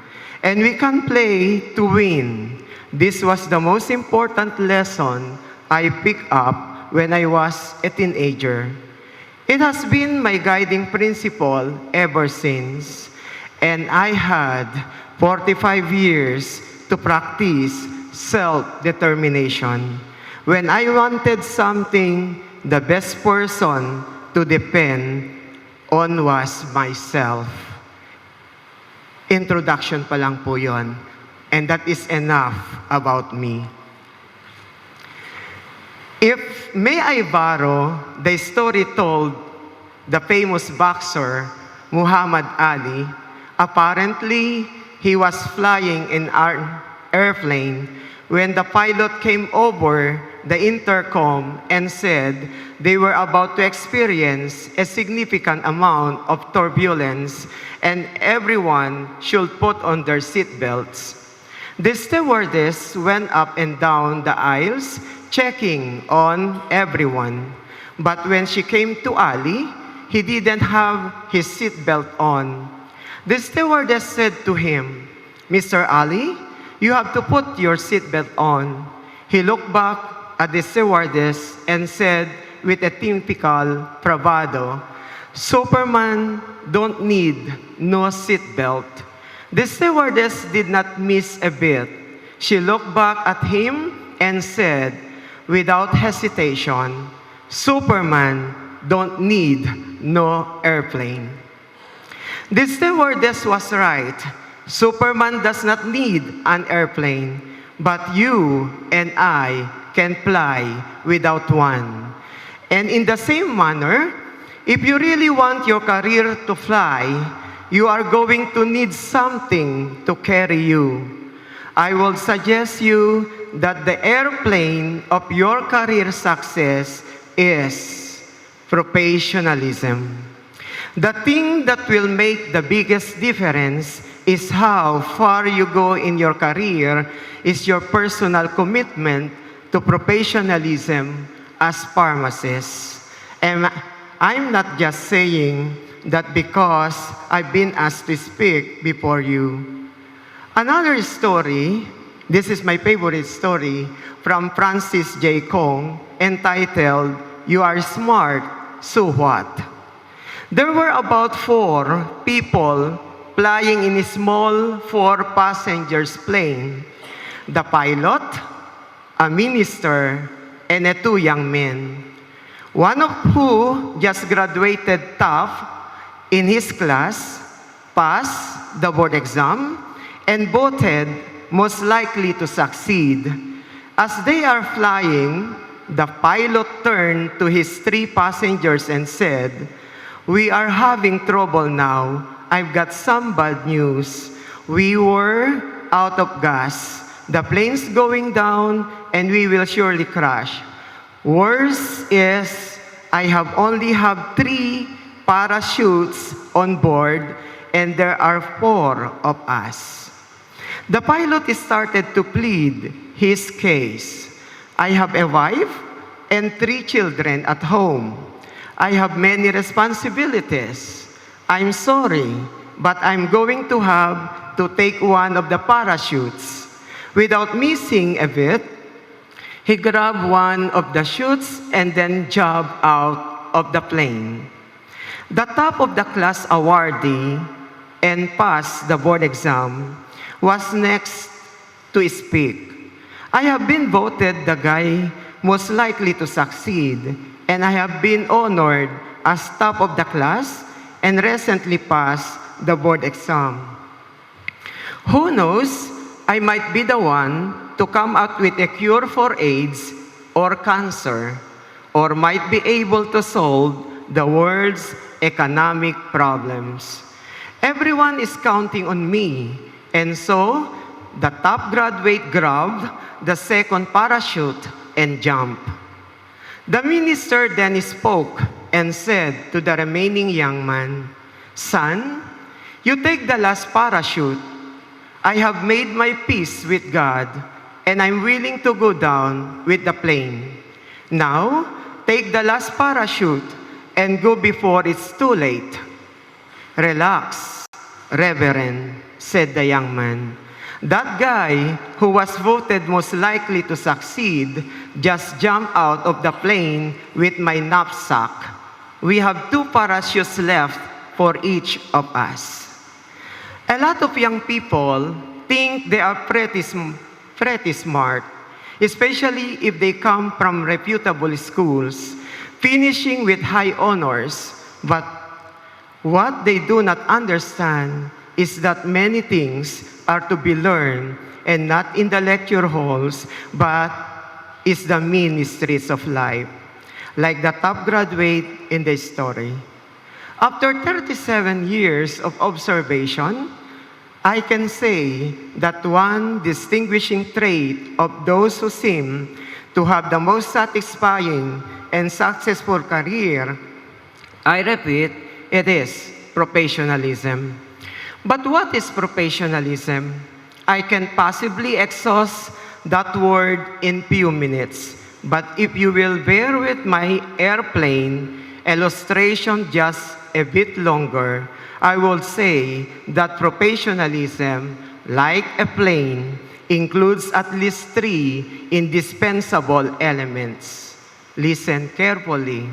And we can play to win. This was the most important lesson I picked up when I was a teenager. It has been my guiding principle ever since, and I had 45 years to practice self-determination. When I wanted something, the best person to depend on was myself. Introduction pa lang po yon. And that is enough about me. If may I borrow the story told the famous boxer Muhammad Ali, apparently he was flying in an airplane when the pilot came over the intercom and said they were about to experience a significant amount of turbulence and everyone should put on their seatbelts. The stewardess went up and down the aisles checking on everyone. But when she came to Ali, he didn't have his seatbelt on. The stewardess said to him, "Mr. Ali, you have to put your seatbelt on." He looked back at the stewardess and said with a typical bravado, "Superman don't need no seatbelt." The stewardess did not miss a bit. She looked back at him and said, without hesitation, "Superman don't need no airplane." The stewardess was right. Superman does not need an airplane, but you and I can fly without one. And in the same manner, if you really want your career to fly, you are going to need something to carry you. I will suggest you that the airplane of your career success is professionalism. The thing that will make the biggest difference is how far you go in your career is your personal commitment to professionalism as pharmacists. And I'm not just saying that because I've been asked to speak before you. Another story, this is my favorite story, from Francis J. Kong, entitled, "You Are Smart, So What?" There were about 4 people flying in a small 4-passengers plane. The pilot, a minister, and 2 young men. One of who just graduated top in his class, passed the board exam, and voted most likely to succeed. As they are flying, the pilot turned to his 3 passengers and said, "We are having trouble now. I've got some bad news. We were out of gas. The plane's going down and we will surely crash. Worse is, I only have 3 parachutes on board and there are 4 of us." The pilot started to plead his case. "I have a wife and 3 children at home. I have many responsibilities. I'm sorry, but I'm going to have to take one of the parachutes." Without missing a bit, he grabbed one of the chutes and then jumped out of the plane. The top of the class awardee and passed the board exam was next to speak. "I have been voted the guy most likely to succeed, and I have been honored as top of the class and recently passed the board exam. Who knows, I might be the one to come out with a cure for AIDS or cancer, or might be able to solve the world's economic problems. Everyone is counting on me, and so the top graduate grabbed the second parachute and jumped. The minister then spoke and said to the remaining young man, "Son, you take the last parachute. I have made my peace with God, and I'm willing to go down with the plane. Now, take the last parachute and go before it's too late." "Relax, Reverend," said the young man. "That guy who was voted most likely to succeed just jumped out of the plane with my knapsack. We have 2 parachutes left for each of us." A lot of young people think they are pretty smart, especially if they come from reputable schools, finishing with high honors. But what they do not understand is that many things are to be learned, and not in the lecture halls, but is the ministries of life, like the top graduate in the story. After 37 years of observation, I can say that one distinguishing trait of those who seem to have the most satisfying and successful career, I repeat, it is professionalism. But what is professionalism? I can possibly exhaust that word in few minutes, but if you will bear with my airplane illustration just a bit longer, I will say that professionalism, like a plane, includes at least 3 indispensable elements. Listen carefully.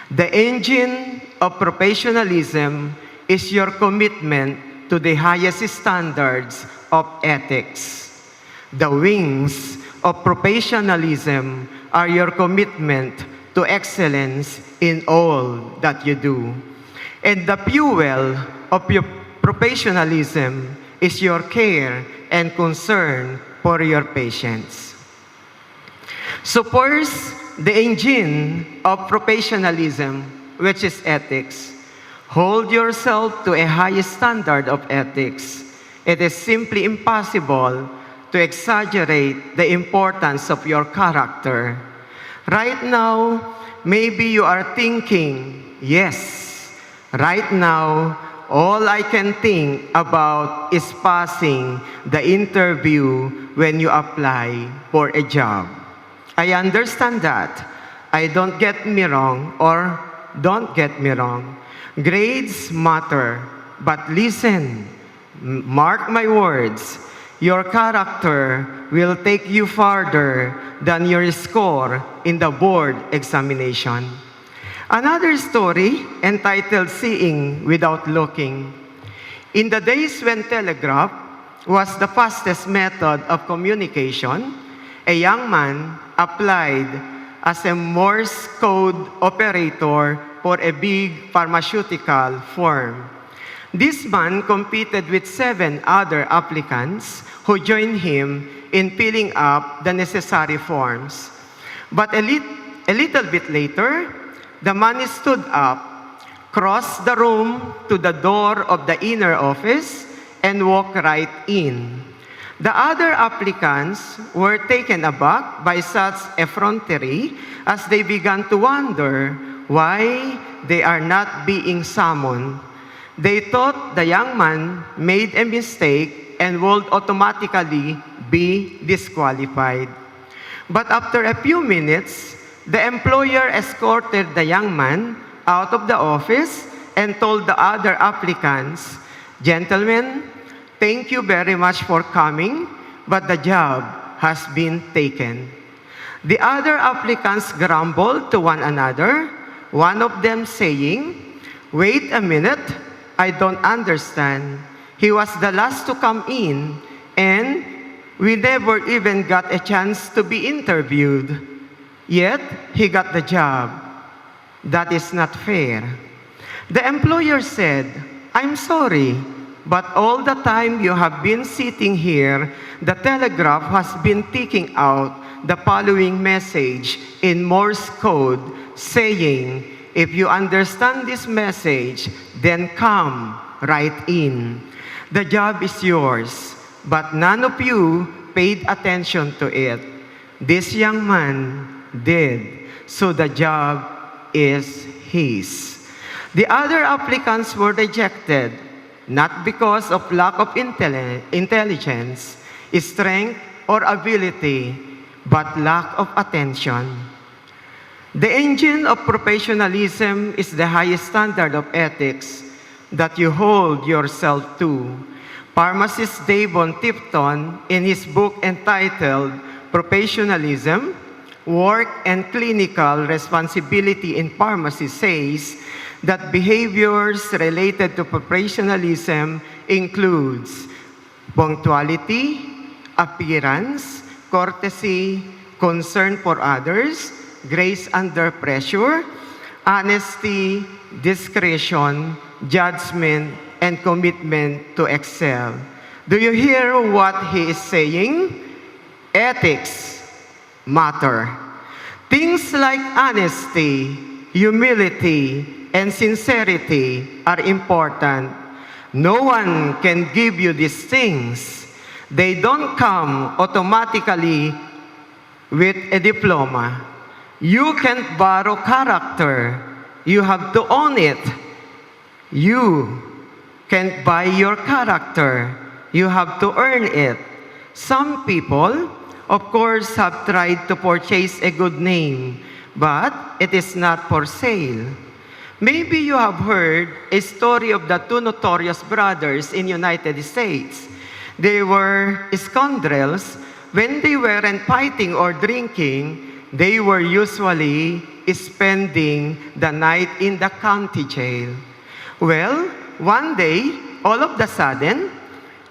The engine of professionalism is your commitment to the highest standards of ethics. The wings of professionalism are your commitment to excellence in all that you do. And the fuel of your professionalism is your care and concern for your patients. So first, the engine of professionalism, which is ethics. Hold yourself to a high standard of ethics. It is simply impossible to exaggerate the importance of your character. Right now, maybe you are thinking, yes, right now, all I can think about is passing the interview when you apply for a job. I understand that. Don't get me wrong. Grades matter, but listen, mark my words, your character will take you farther than your score in the board examination. Another story entitled Seeing Without Looking. In the days when telegraph was the fastest method of communication, a young man applied as a Morse code operator for a big pharmaceutical firm. This man competed with 7 other applicants who joined him in filling up the necessary forms. But a little bit later, the man stood up, crossed the room to the door of the inner office, and walked right in. The other applicants were taken aback by such effrontery as they began to wonder why they are not being summoned. They thought the young man made a mistake and would automatically be disqualified. But after a few minutes, the employer escorted the young man out of the office and told the other applicants, "Gentlemen, thank you very much for coming, but the job has been taken." The other applicants grumbled to one another, one of them saying, "Wait a minute, I don't understand. He was the last to come in, and we never even got a chance to be interviewed." Yet, he got the job. That is not fair. The employer said, I'm sorry, but all the time you have been sitting here, the telegraph has been ticking out the following message in Morse code saying, if you understand this message, then come right in. The job is yours, but none of you paid attention to it. This young man did, so the job is his. The other applicants were rejected, not because of lack of intelligence, strength, or ability, but lack of attention. The engine of professionalism is the highest standard of ethics that you hold yourself to. Pharmacist Davon Tipton, in his book entitled Professionalism, Work and Clinical Responsibility in Pharmacy, says that behaviors related to professionalism includes punctuality, appearance, courtesy, concern for others, grace under pressure, honesty, discretion, judgment, and commitment to excel. Do you hear what he is saying? Ethics matter. Things like honesty, humility, and sincerity are important. No one can give you these things. They don't come automatically with a diploma. You can't borrow character. You have to own it. You can't buy your character. You have to earn it. Some people, of course, have tried to purchase a good name, but it is not for sale. Maybe you have heard a story of the two notorious brothers in United States. They were scoundrels. When they weren't fighting or drinking, they were usually spending the night in the county jail. Well, one day, all of the sudden,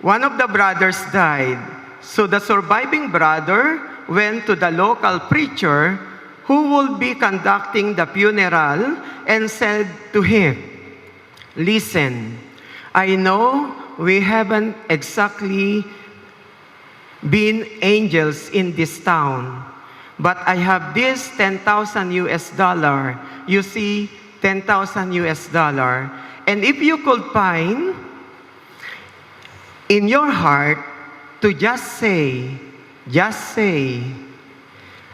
one of the brothers died. So the surviving brother went to the local preacher who would be conducting the funeral and said to him, listen, I know we haven't exactly been angels in this town, but I have this 10,000 US dollar. You see, 10,000 US dollar. And if you could find in your heart to just say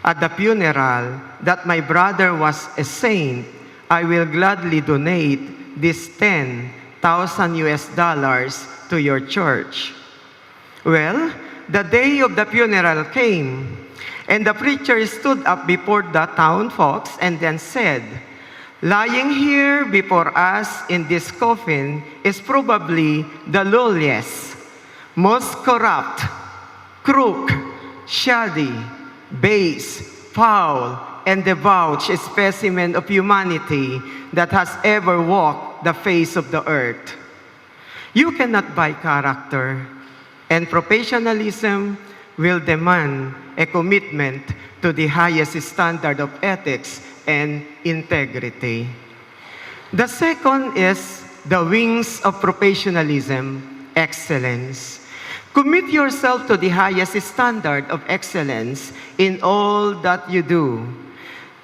at the funeral that my brother was a saint, I will gladly donate this 10,000 US dollars to your church. Well, the day of the funeral came, and the preacher stood up before the town folks and then said, lying here before us in this coffin is probably the lowliest, most corrupt, crook, shoddy, base, foul, and debauched specimen of humanity that has ever walked the face of the earth. You cannot buy character, and professionalism will demand a commitment to the highest standard of ethics and integrity. The second is the wings of professionalism, excellence. Commit yourself to the highest standard of excellence in all that you do.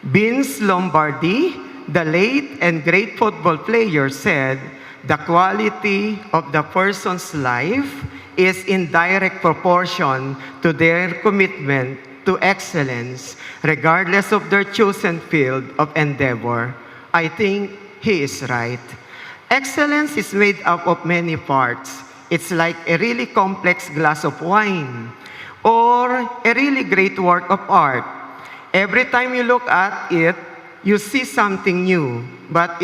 Vince Lombardi, the late and great football player, said, the quality of the person's life is in direct proportion to their commitment to excellence, regardless of their chosen field of endeavor. I think he is right. Excellence is made up of many parts. It's like a really complex glass of wine or a really great work of art. Every time you look at it, you see something new. But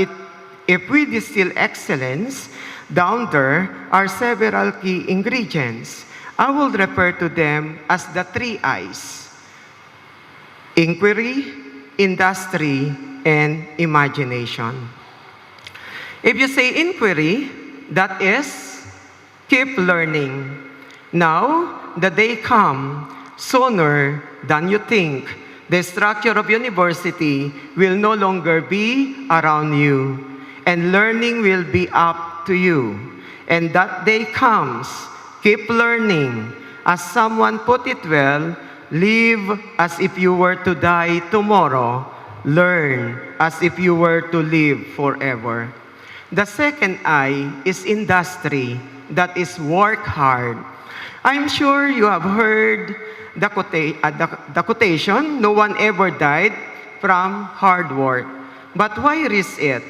if we distill excellence, down there are several key ingredients. I will refer to them as the 3 I's: inquiry, industry, and imagination. If you say inquiry, that is, keep learning. Now, the day comes sooner than you think The structure of university will no longer be around you, and learning will be up to you. And that day comes, keep learning. As someone put it well, live as if you were to die tomorrow. Learn as if you were to live forever. The second I is industry, that is work hard. I'm sure you have heard the quotation, no one ever died from hard work. But why risk it?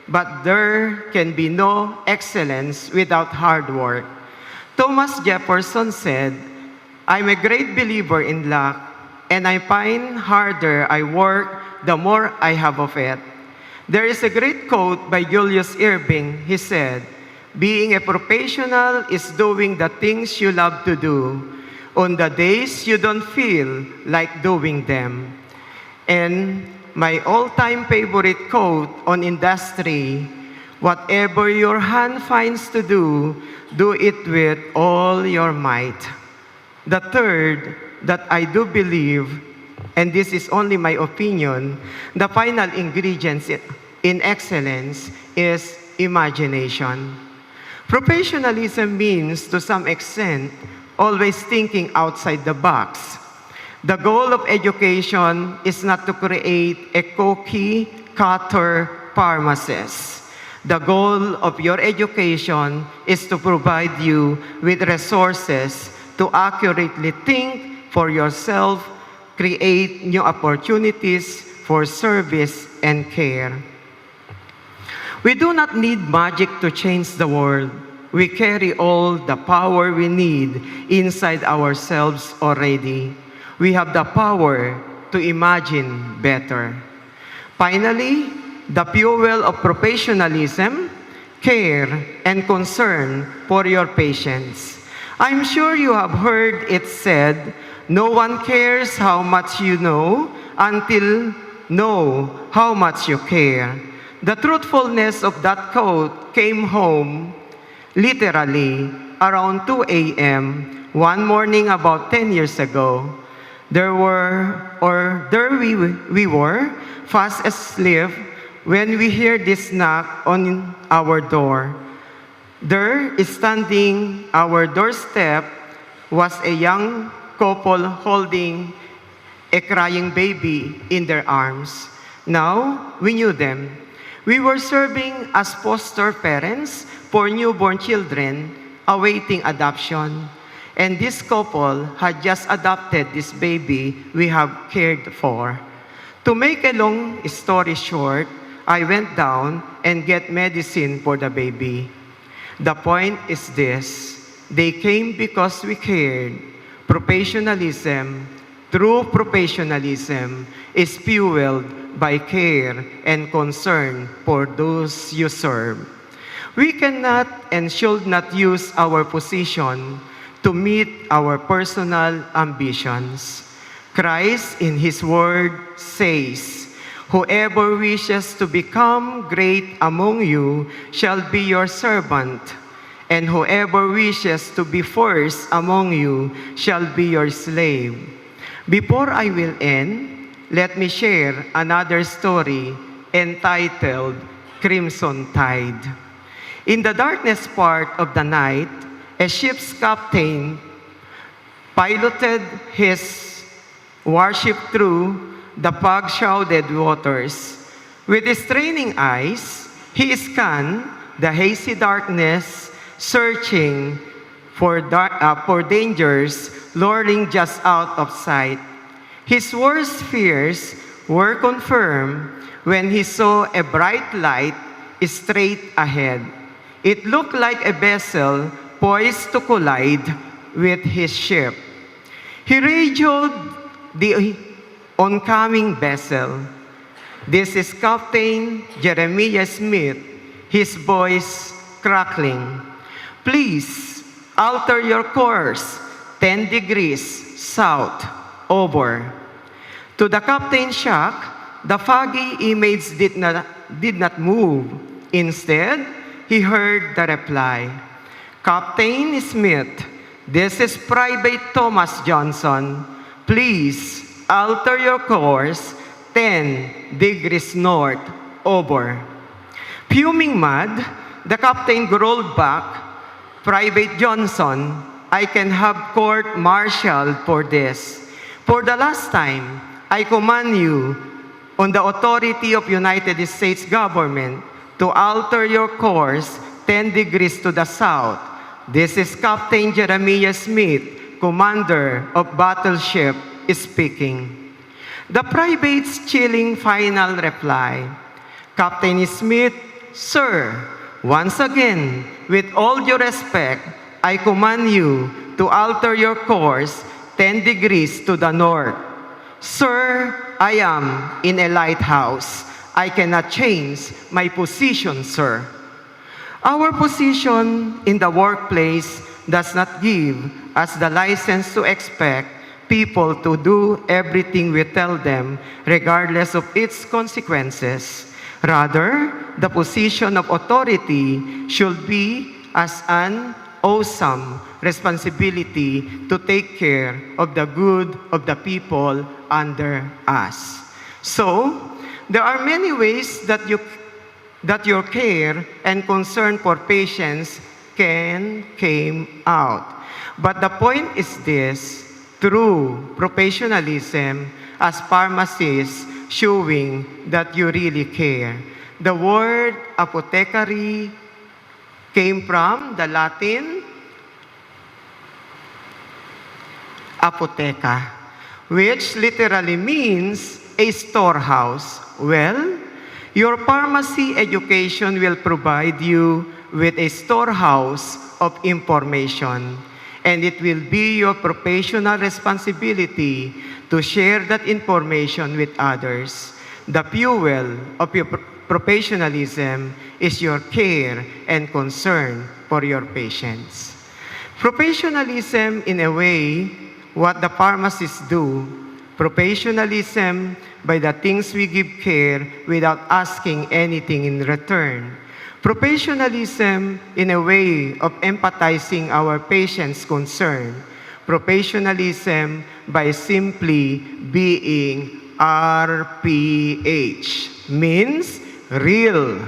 But there can be no excellence without hard work. Thomas Jefferson said, I'm a great believer in luck, and I find harder I work, the more I have of it. There is a great quote by Julius Erving. He said, being a professional is doing the things you love to do on the days you don't feel like doing them. And my all-time favorite quote on industry, whatever your hand finds to do it with all your might. The third, that I do believe, and this is only my opinion, the final ingredients in excellence is imagination. Professionalism means, to some extent, always thinking outside the box. The goal of education is not to create a cookie-cutter pharmacist. The goal of your education is to provide you with resources to accurately think for yourself, create new opportunities for service and care. We do not need magic to change the world. We carry all the power we need inside ourselves already. We have the power to imagine better. Finally, the fuel of professionalism, care, and concern for your patients. I'm sure you have heard it said, no one cares how much you know until know how much you care. The truthfulness of that quote came home literally around 2 a.m. one morning about 10 years ago. There we were, fast asleep, when we hear this knock on our door. There, standing our doorstep, was a young couple holding a crying baby in their arms. Now, we knew them. We were serving as foster parents for newborn children awaiting adoption. And this couple had just adopted this baby we have cared for. To make a long story short, I went down and get medicine for the baby. The point is this: they came because we cared. Professionalism, true professionalism, is fueled by care and concern for those you serve. We cannot and should not use our position to meet our personal ambitions. Christ in His Word says, whoever wishes to become great among you shall be your servant, and whoever wishes to be first among you shall be your slave. Before I will end, let me share another story entitled Crimson Tide. In the darkness part of the night, a ship's captain piloted his warship through the fog-shrouded waters. With his straining eyes, he scanned the hazy darkness, searching for dangers lurking just out of sight. His worst fears were confirmed when he saw a bright light straight ahead. It looked like a vessel poised to collide with his ship. He radioed the oncoming vessel. This is Captain Jeremiah Smith, his voice crackling. Please alter your course 10 degrees south, over. To the captain's shock, the foggy image did not move. Instead, he heard the reply, Captain Smith, this is Private Thomas Johnson. Please alter your course 10 degrees north over. Fuming mad, the captain growled back, Private Johnson, I can have court-martialed for this. For the last time, I command you on the authority of United States government to alter your course 10 degrees to the south. This is Captain Jeremiah Smith, commander of battleship, speaking. The private's chilling final reply, Captain Smith, Sir, once again, with all due respect, I command you to alter your course 10 degrees to the north. Sir, I am in a lighthouse. I cannot change my position, sir. Our position in the workplace does not give us the license to expect people to do everything we tell them, regardless of its consequences. Rather, the position of authority should be as an awesome responsibility to take care of the good of the people under us. So, there are many ways that your care and concern for patients came out. But the point is this, through professionalism as pharmacists showing that you really care. The word apothecary came from the Latin apotheca, which literally means a storehouse. Well, your pharmacy education will provide you with a storehouse of information, and it will be your professional responsibility to share that information with others. The fuel of your professionalism is your care and concern for your patients. Professionalism, in a way, what the pharmacists do. Professionalism by the things we give care without asking anything in return. Professionalism in a way of empathizing our patient's concern. Professionalism by simply being RPH, means real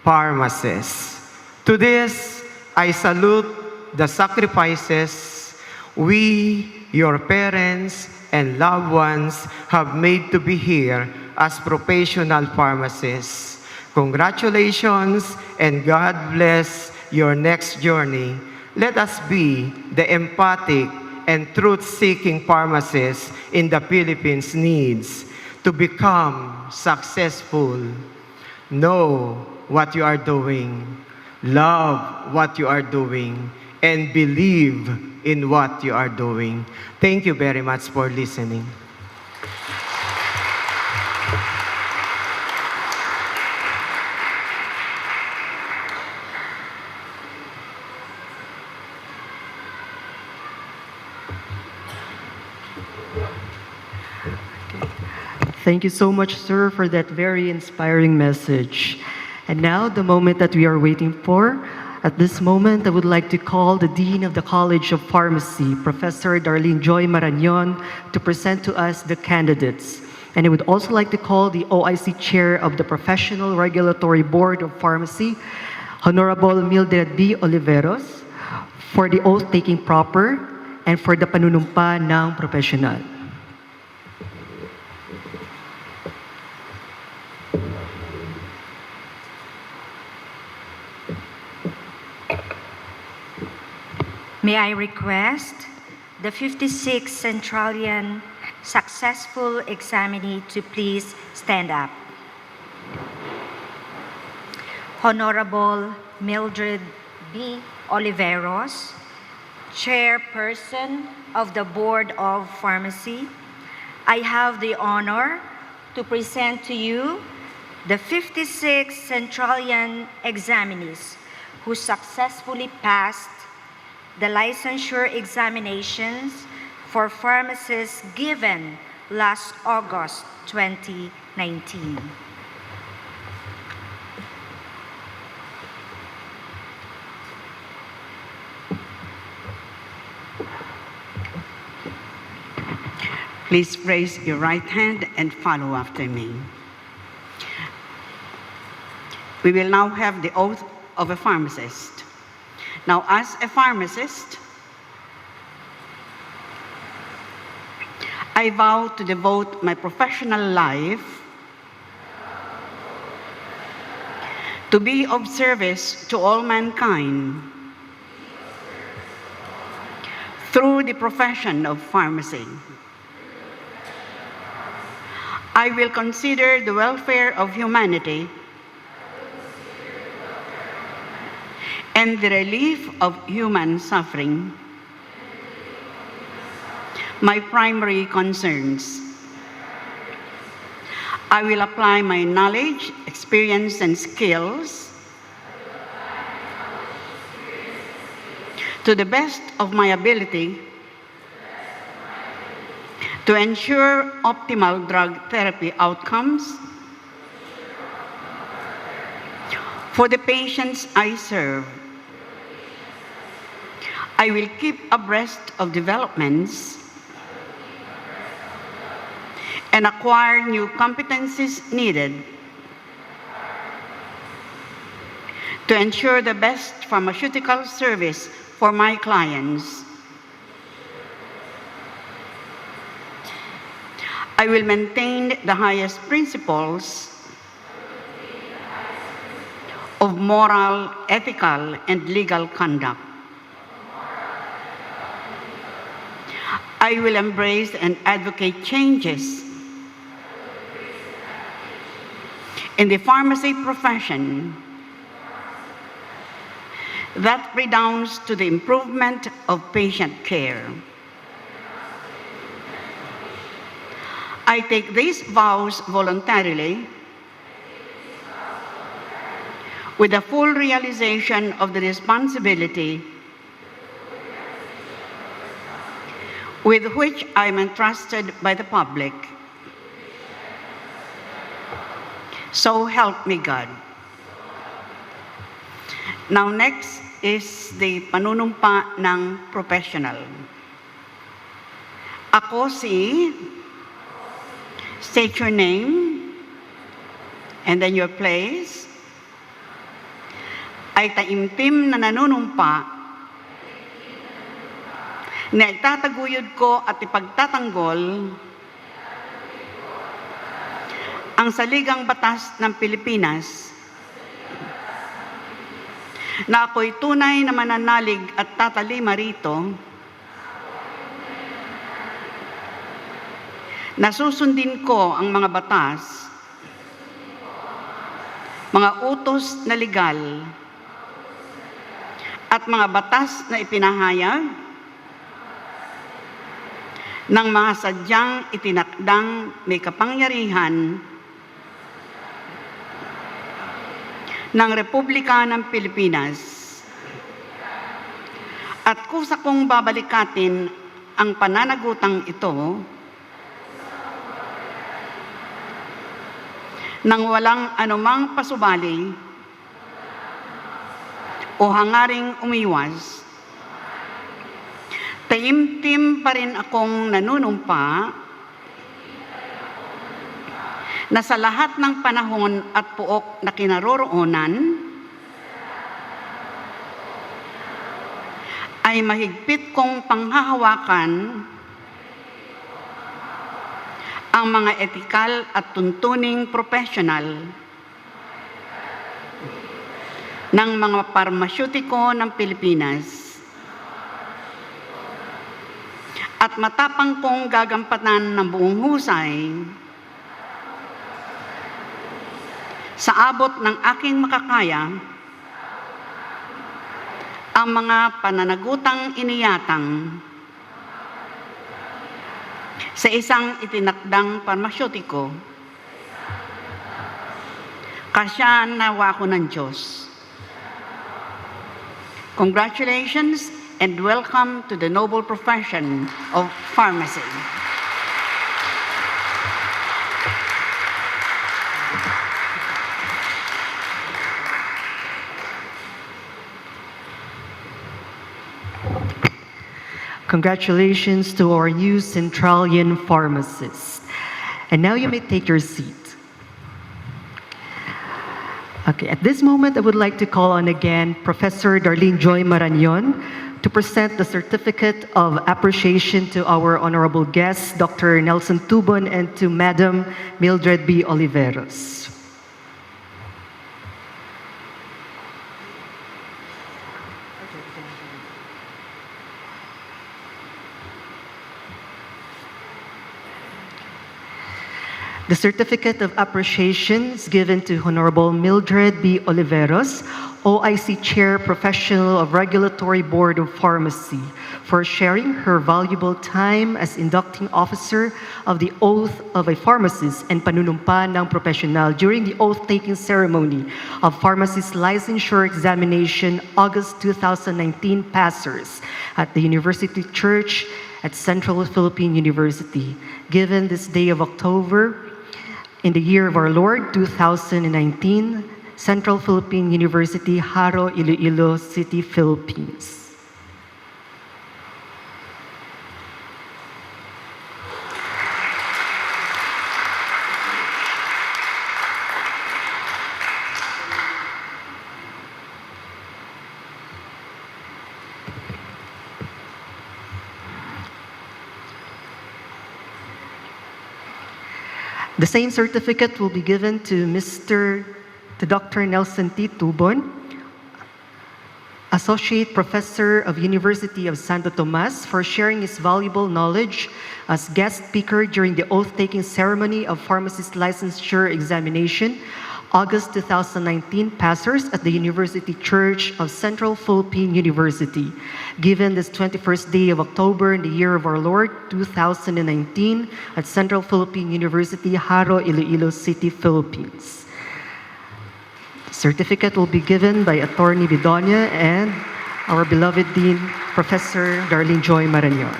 pharmacists. To this, I salute the sacrifices we, your parents, and loved ones have made to be here as professional pharmacists. Congratulations and God bless your next journey. Let us be the empathic and truth-seeking pharmacists in the Philippines needs to become successful. Know what you are doing, love what you are doing, and believe in what you are doing. Thank you very much for listening. Thank you so much, sir, for that very inspiring message. And now, the moment that we are waiting for. At this moment, I would like to call the Dean of the College of Pharmacy, Professor Darlene Joy Marañon, to present to us the candidates. And I would also like to call the OIC Chair of the Professional Regulatory Board of Pharmacy, Honorable Mildred B. Oliveros, for the oath-taking proper and for the panunumpa ng profesional. May I request the 56 Centralian successful examinee to please stand up. Honorable Mildred B. Oliveros, Chairperson of the Board of Pharmacy, I have the honor to present to you the 56 Centralian examinees who successfully passed the licensure examinations for pharmacists given last August 2019. Please raise your right hand and follow after me. We will now have the oath of a pharmacist. Now, as a pharmacist, I vow to devote my professional life to be of service to all mankind through the profession of pharmacy. I will consider the welfare of humanity and the relief of human suffering my primary concerns. I will apply my knowledge, experience, and skills to the best of my ability to ensure optimal drug therapy outcomes for the patients I serve. I will keep abreast of developments and acquire new competencies needed to ensure the best pharmaceutical service for my clients. I will maintain the highest principles of moral, ethical, and legal conduct. I will embrace and advocate changes in the pharmacy profession that redounds to the improvement of patient care. I take these vows voluntarily with the full realization of the responsibility with which I am entrusted by the public. So help me God. Now next is the panunumpa ng professional. Ako si, state your name and then your place, ay taimtim na nanunumpa na itataguyod ko at ipagtatanggol ang saligang batas ng Pilipinas na ako'y tunay na mananalig at tatalima rito na susundin ko ang mga batas, mga utos na legal at mga batas na ipinahayag ng mga sadyang itinakdang may kapangyarihan ng Republika ng Pilipinas at kusa kong babalikatin ang pananagutang ito nang walang anumang pasubali o hangaring umiwas. Taimtim pa rin akong nanunumpa na sa lahat ng panahon at puok na kinaroroonan ay mahigpit kong panghahawakan ang mga etikal at tuntuning professional ng mga parmasyutiko ng Pilipinas at matapang kong gagampanan ng buong husay sa abot ng aking makakaya ang mga pananagutang iniyatang sa isang itinakdang parmasyutiko. Kasya nawa ko ng Diyos. Congratulations and welcome to the noble profession of pharmacy. Congratulations to our new Centralian pharmacist. And now you may take your seat. Okay, at this moment, I would like to call on again Professor Darlene Joy Marañon to present the Certificate of Appreciation to our honorable guests, Dr. Nelson Tubon, and to Madam Mildred B. Oliveros. The Certificate of Appreciation is given to Honorable Mildred B. Oliveros, OIC Chair, Professional of Regulatory Board of Pharmacy, for sharing her valuable time as inducting officer of the Oath of a Pharmacist and Panunumpa ng Profesional during the oath-taking ceremony of Pharmacist Licensure Examination, August 2019 passers at the University Church at Central Philippine University, given this day of October in the year of our Lord 2019, Central Philippine University, Haro, Iloilo City, Philippines. The same certificate will be given to Dr. Nelson T. Tubon, Associate Professor of University of Santo Tomas, for sharing his valuable knowledge as guest speaker during the oath-taking ceremony of Pharmacist Licensure Examination, August 2019 passers at the University Church of Central Philippine University, given this 21st day of October in the year of our Lord 2019 at Central Philippine University, Haro, Iloilo City, Philippines. The certificate will be given by Attorney Bidonia and our beloved Dean, Professor Darlene Joy Marañon.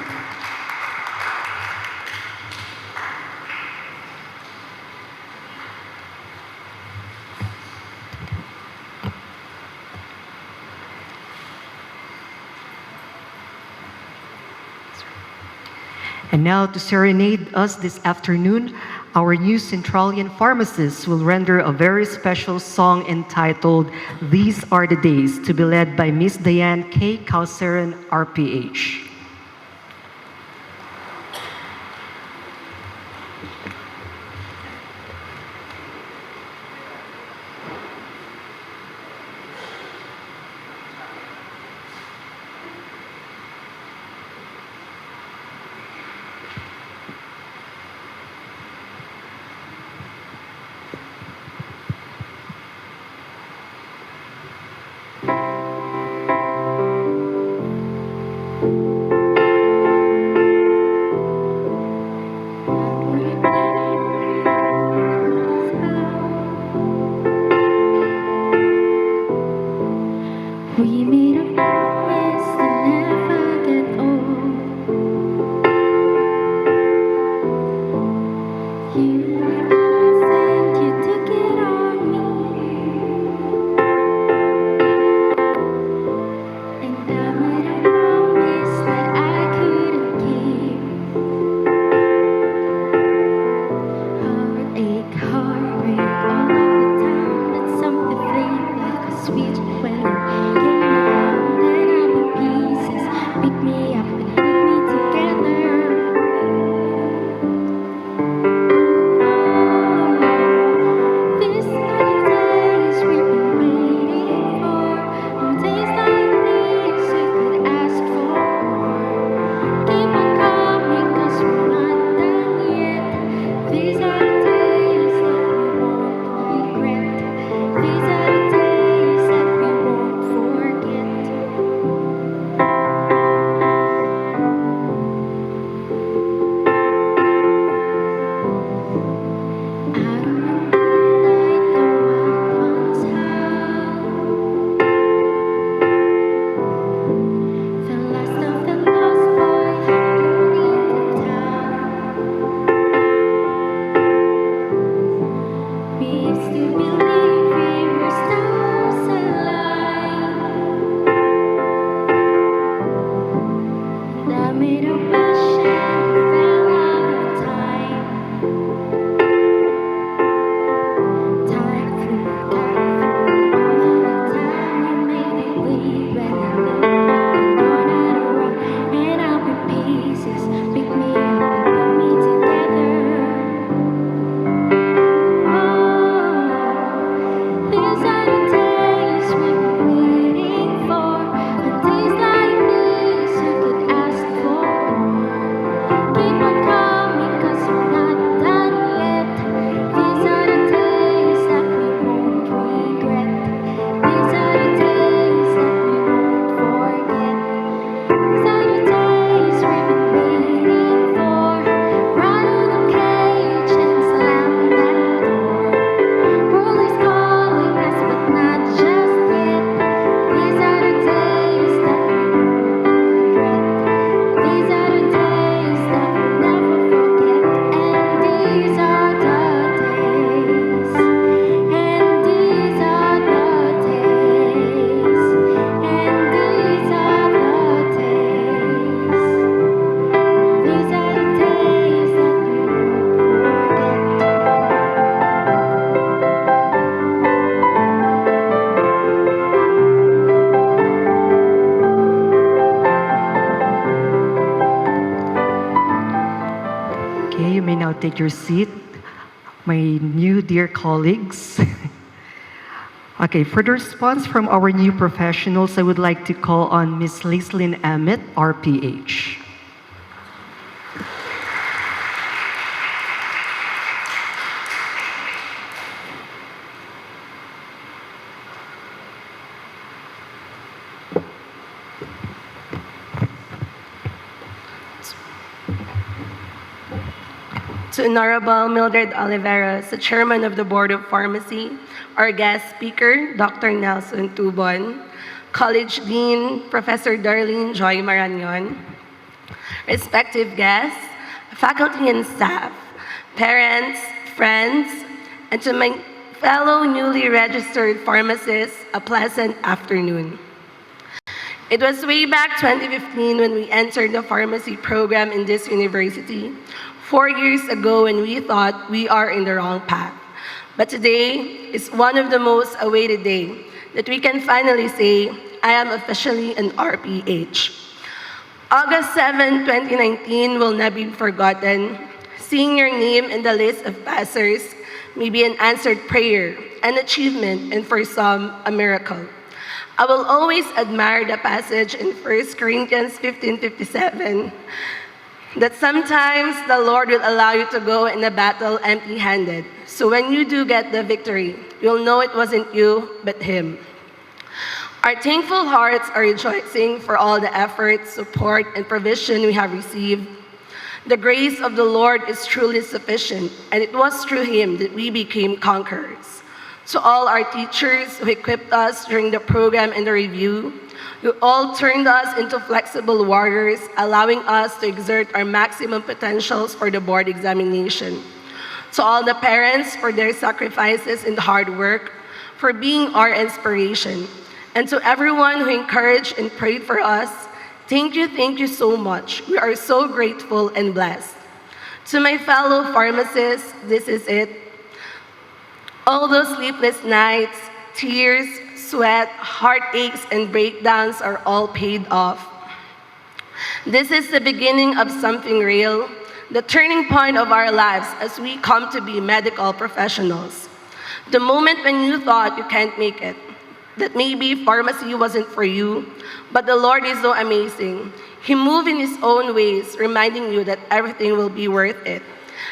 And now, to serenade us this afternoon, our new Centralian pharmacist will render a very special song entitled These Are the Days, to be led by Miss Diane K. Cauceran, RPH. We made a promise to never get old. You said you took it on me, and I made a promise that I couldn't keep. Heartache, heartbreak, all of the time. But something felt like a sweet weather. Pick me up and put me together. These are the days we've been waiting for. On days like these, we could ask for more. Keep on coming, 'cause we're not done yet. These are the days that we won't regret. These are the days that we won't take your seat. My new dear colleagues. Okay, for the response from our new professionals, I would like to call on Ms. Lislyn Emmett, RPH. To Honorable Mildred Oliveros, the Chairman of the Board of Pharmacy, our guest speaker, Dr. Nelson Tubon, College Dean, Professor Darlene Joy Marañon, respective guests, faculty and staff, parents, friends, and to my fellow newly registered pharmacists, a pleasant afternoon. It was way back 2015 when we entered the pharmacy program in this university, 4 years ago when we thought we are in the wrong path. But today is one of the most awaited days that we can finally say, I am officially an RPH. August 7, 2019 will not be forgotten. Seeing your name in the list of passers may be an answered prayer, an achievement, and for some, a miracle. I will always admire the passage in 1 Corinthians 15:57 that sometimes the Lord will allow you to go in a battle empty-handed. So when you do get the victory, you'll know it wasn't you, but Him. Our thankful hearts are rejoicing for all the effort, support, and provision we have received. The grace of the Lord is truly sufficient, and it was through Him that we became conquerors. To all our teachers who equipped us during the program and the review, you all turned us into flexible warriors, allowing us to exert our maximum potentials for the board examination. To all the parents for their sacrifices and hard work, for being our inspiration. And to everyone who encouraged and prayed for us, thank you so much. We are so grateful and blessed. To my fellow pharmacists, this is it. All those sleepless nights, tears, sweat, heartaches, and breakdowns are all paid off. This is the beginning of something real, the turning point of our lives as we come to be medical professionals. The moment when you thought you can't make it, that maybe pharmacy wasn't for you, but the Lord is so amazing. He moved in His own ways, reminding you that everything will be worth it.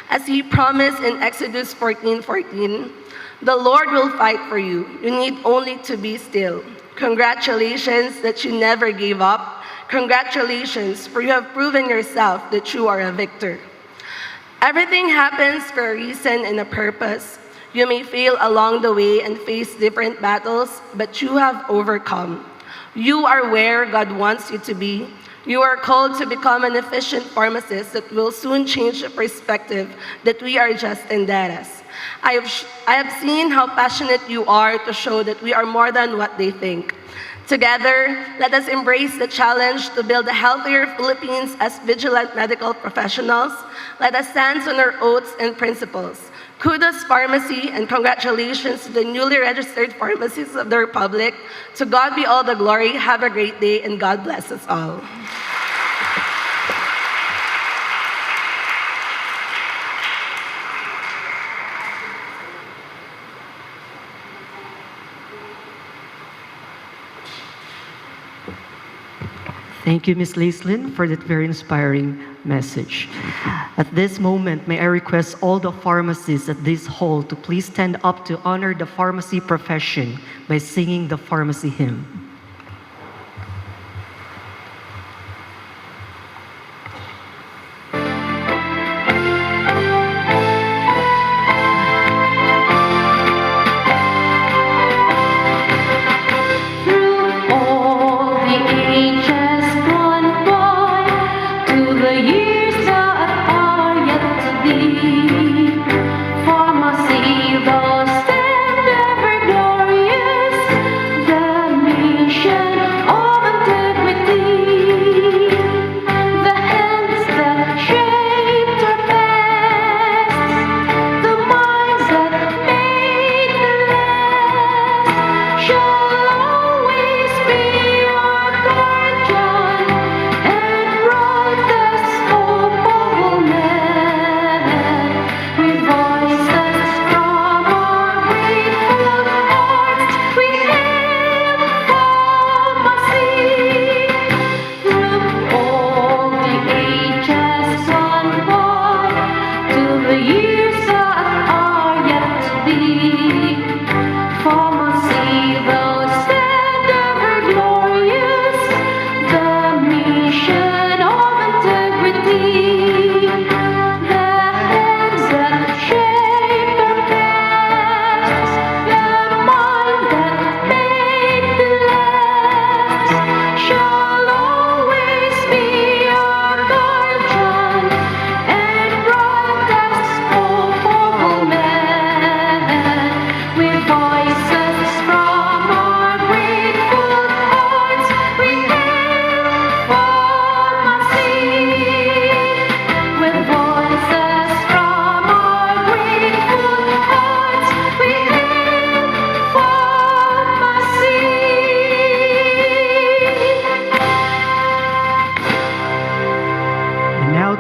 As He promised in Exodus 14:14, the Lord will fight for you. You need only to be still. Congratulations that you never gave up. Congratulations, for you have proven yourself that you are a victor. Everything happens for a reason and a purpose. You may fail along the way and face different battles, but you have overcome. You are where God wants you to be. You are called to become an efficient pharmacist that will soon change the perspective that we are just enderas. I have seen how passionate you are to show that we are more than what they think. Together, let us embrace the challenge to build a healthier Philippines as vigilant medical professionals. Let us stand on our oaths and principles. Kudos Pharmacy and congratulations to the newly registered pharmacists of the Republic. To God be all the glory. Have a great day and God bless us all. Thank you, Ms. Lislyn, for that very inspiring message. At this moment, may I request all the pharmacists at this hall to please stand up to honor the pharmacy profession by singing the pharmacy hymn. Pharmacy, the stand ever glorious, the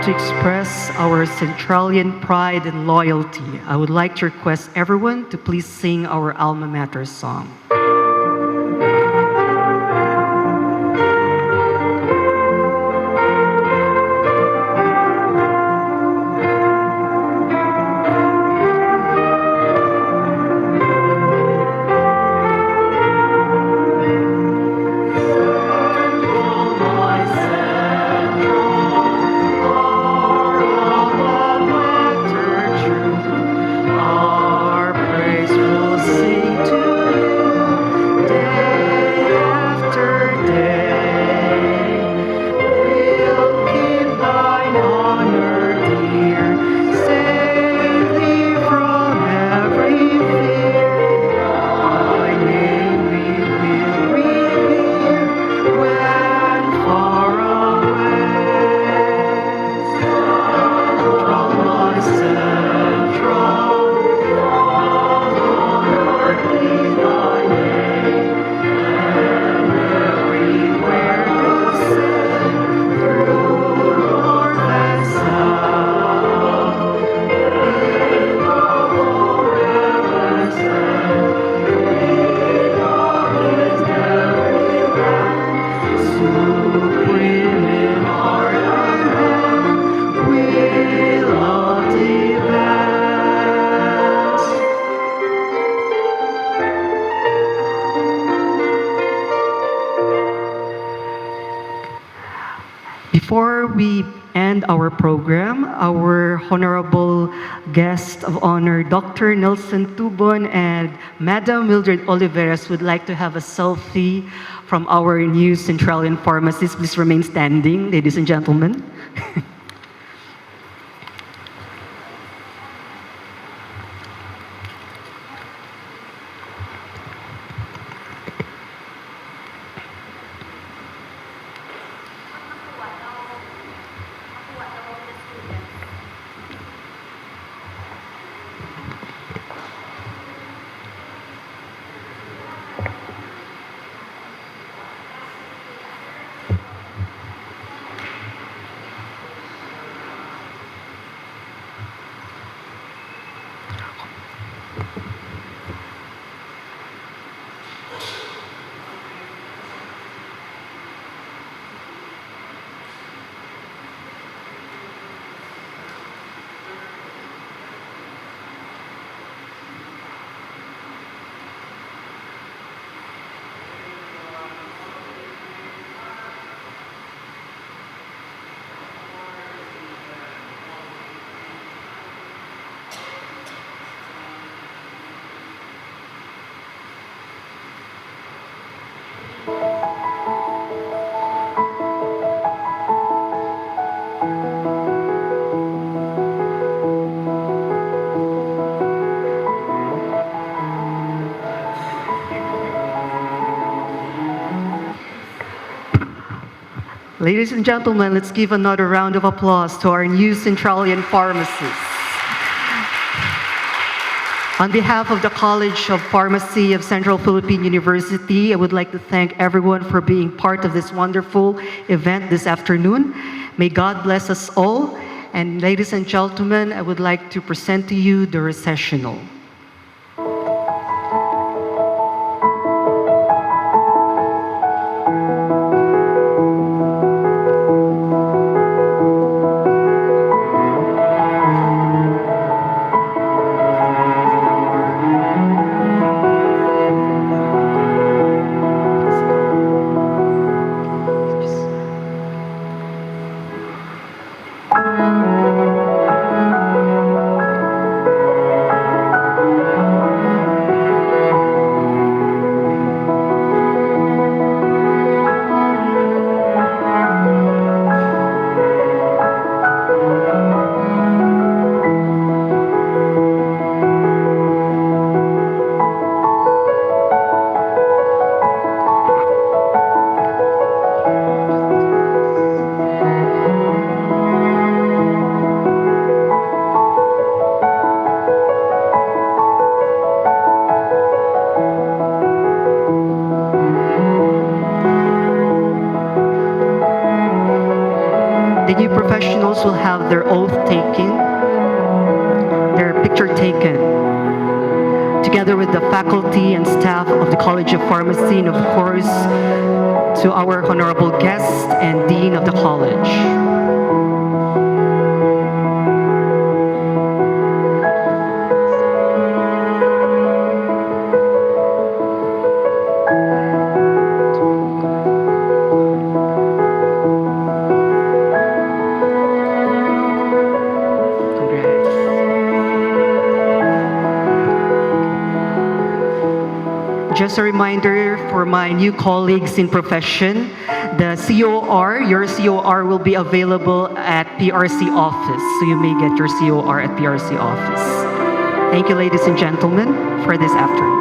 to express our Centralian pride and loyalty, I would like to request everyone to please sing our alma mater song. Our praise will sing to you day after day. We'll keep thine honor dear, safely from every fear. Thy name we will revere when far away. From my central Before we end our program, our honorable guest of honor, Dr. Nelson Tubon and Madam Mildred Oliveras would like to have a selfie from our new Centralian pharmacist. Please remain standing, ladies and gentlemen. Ladies and gentlemen, let's give another round of applause to our new Centralian pharmacist. On behalf of the College of Pharmacy of Central Philippine University, I would like to thank everyone for being part of this wonderful event this afternoon. May God bless us all. And ladies and gentlemen, I would like to present to you the recessional. new professionals will have their oath taken, their picture taken, together with the faculty and staff of the College of Pharmacy, and of course, to our honorable guest and Dean of the College. Just a reminder for my new colleagues in profession, the COR, your COR will be available at PRC office. So you may get your COR at PRC office. Thank you, ladies and gentlemen, for this afternoon.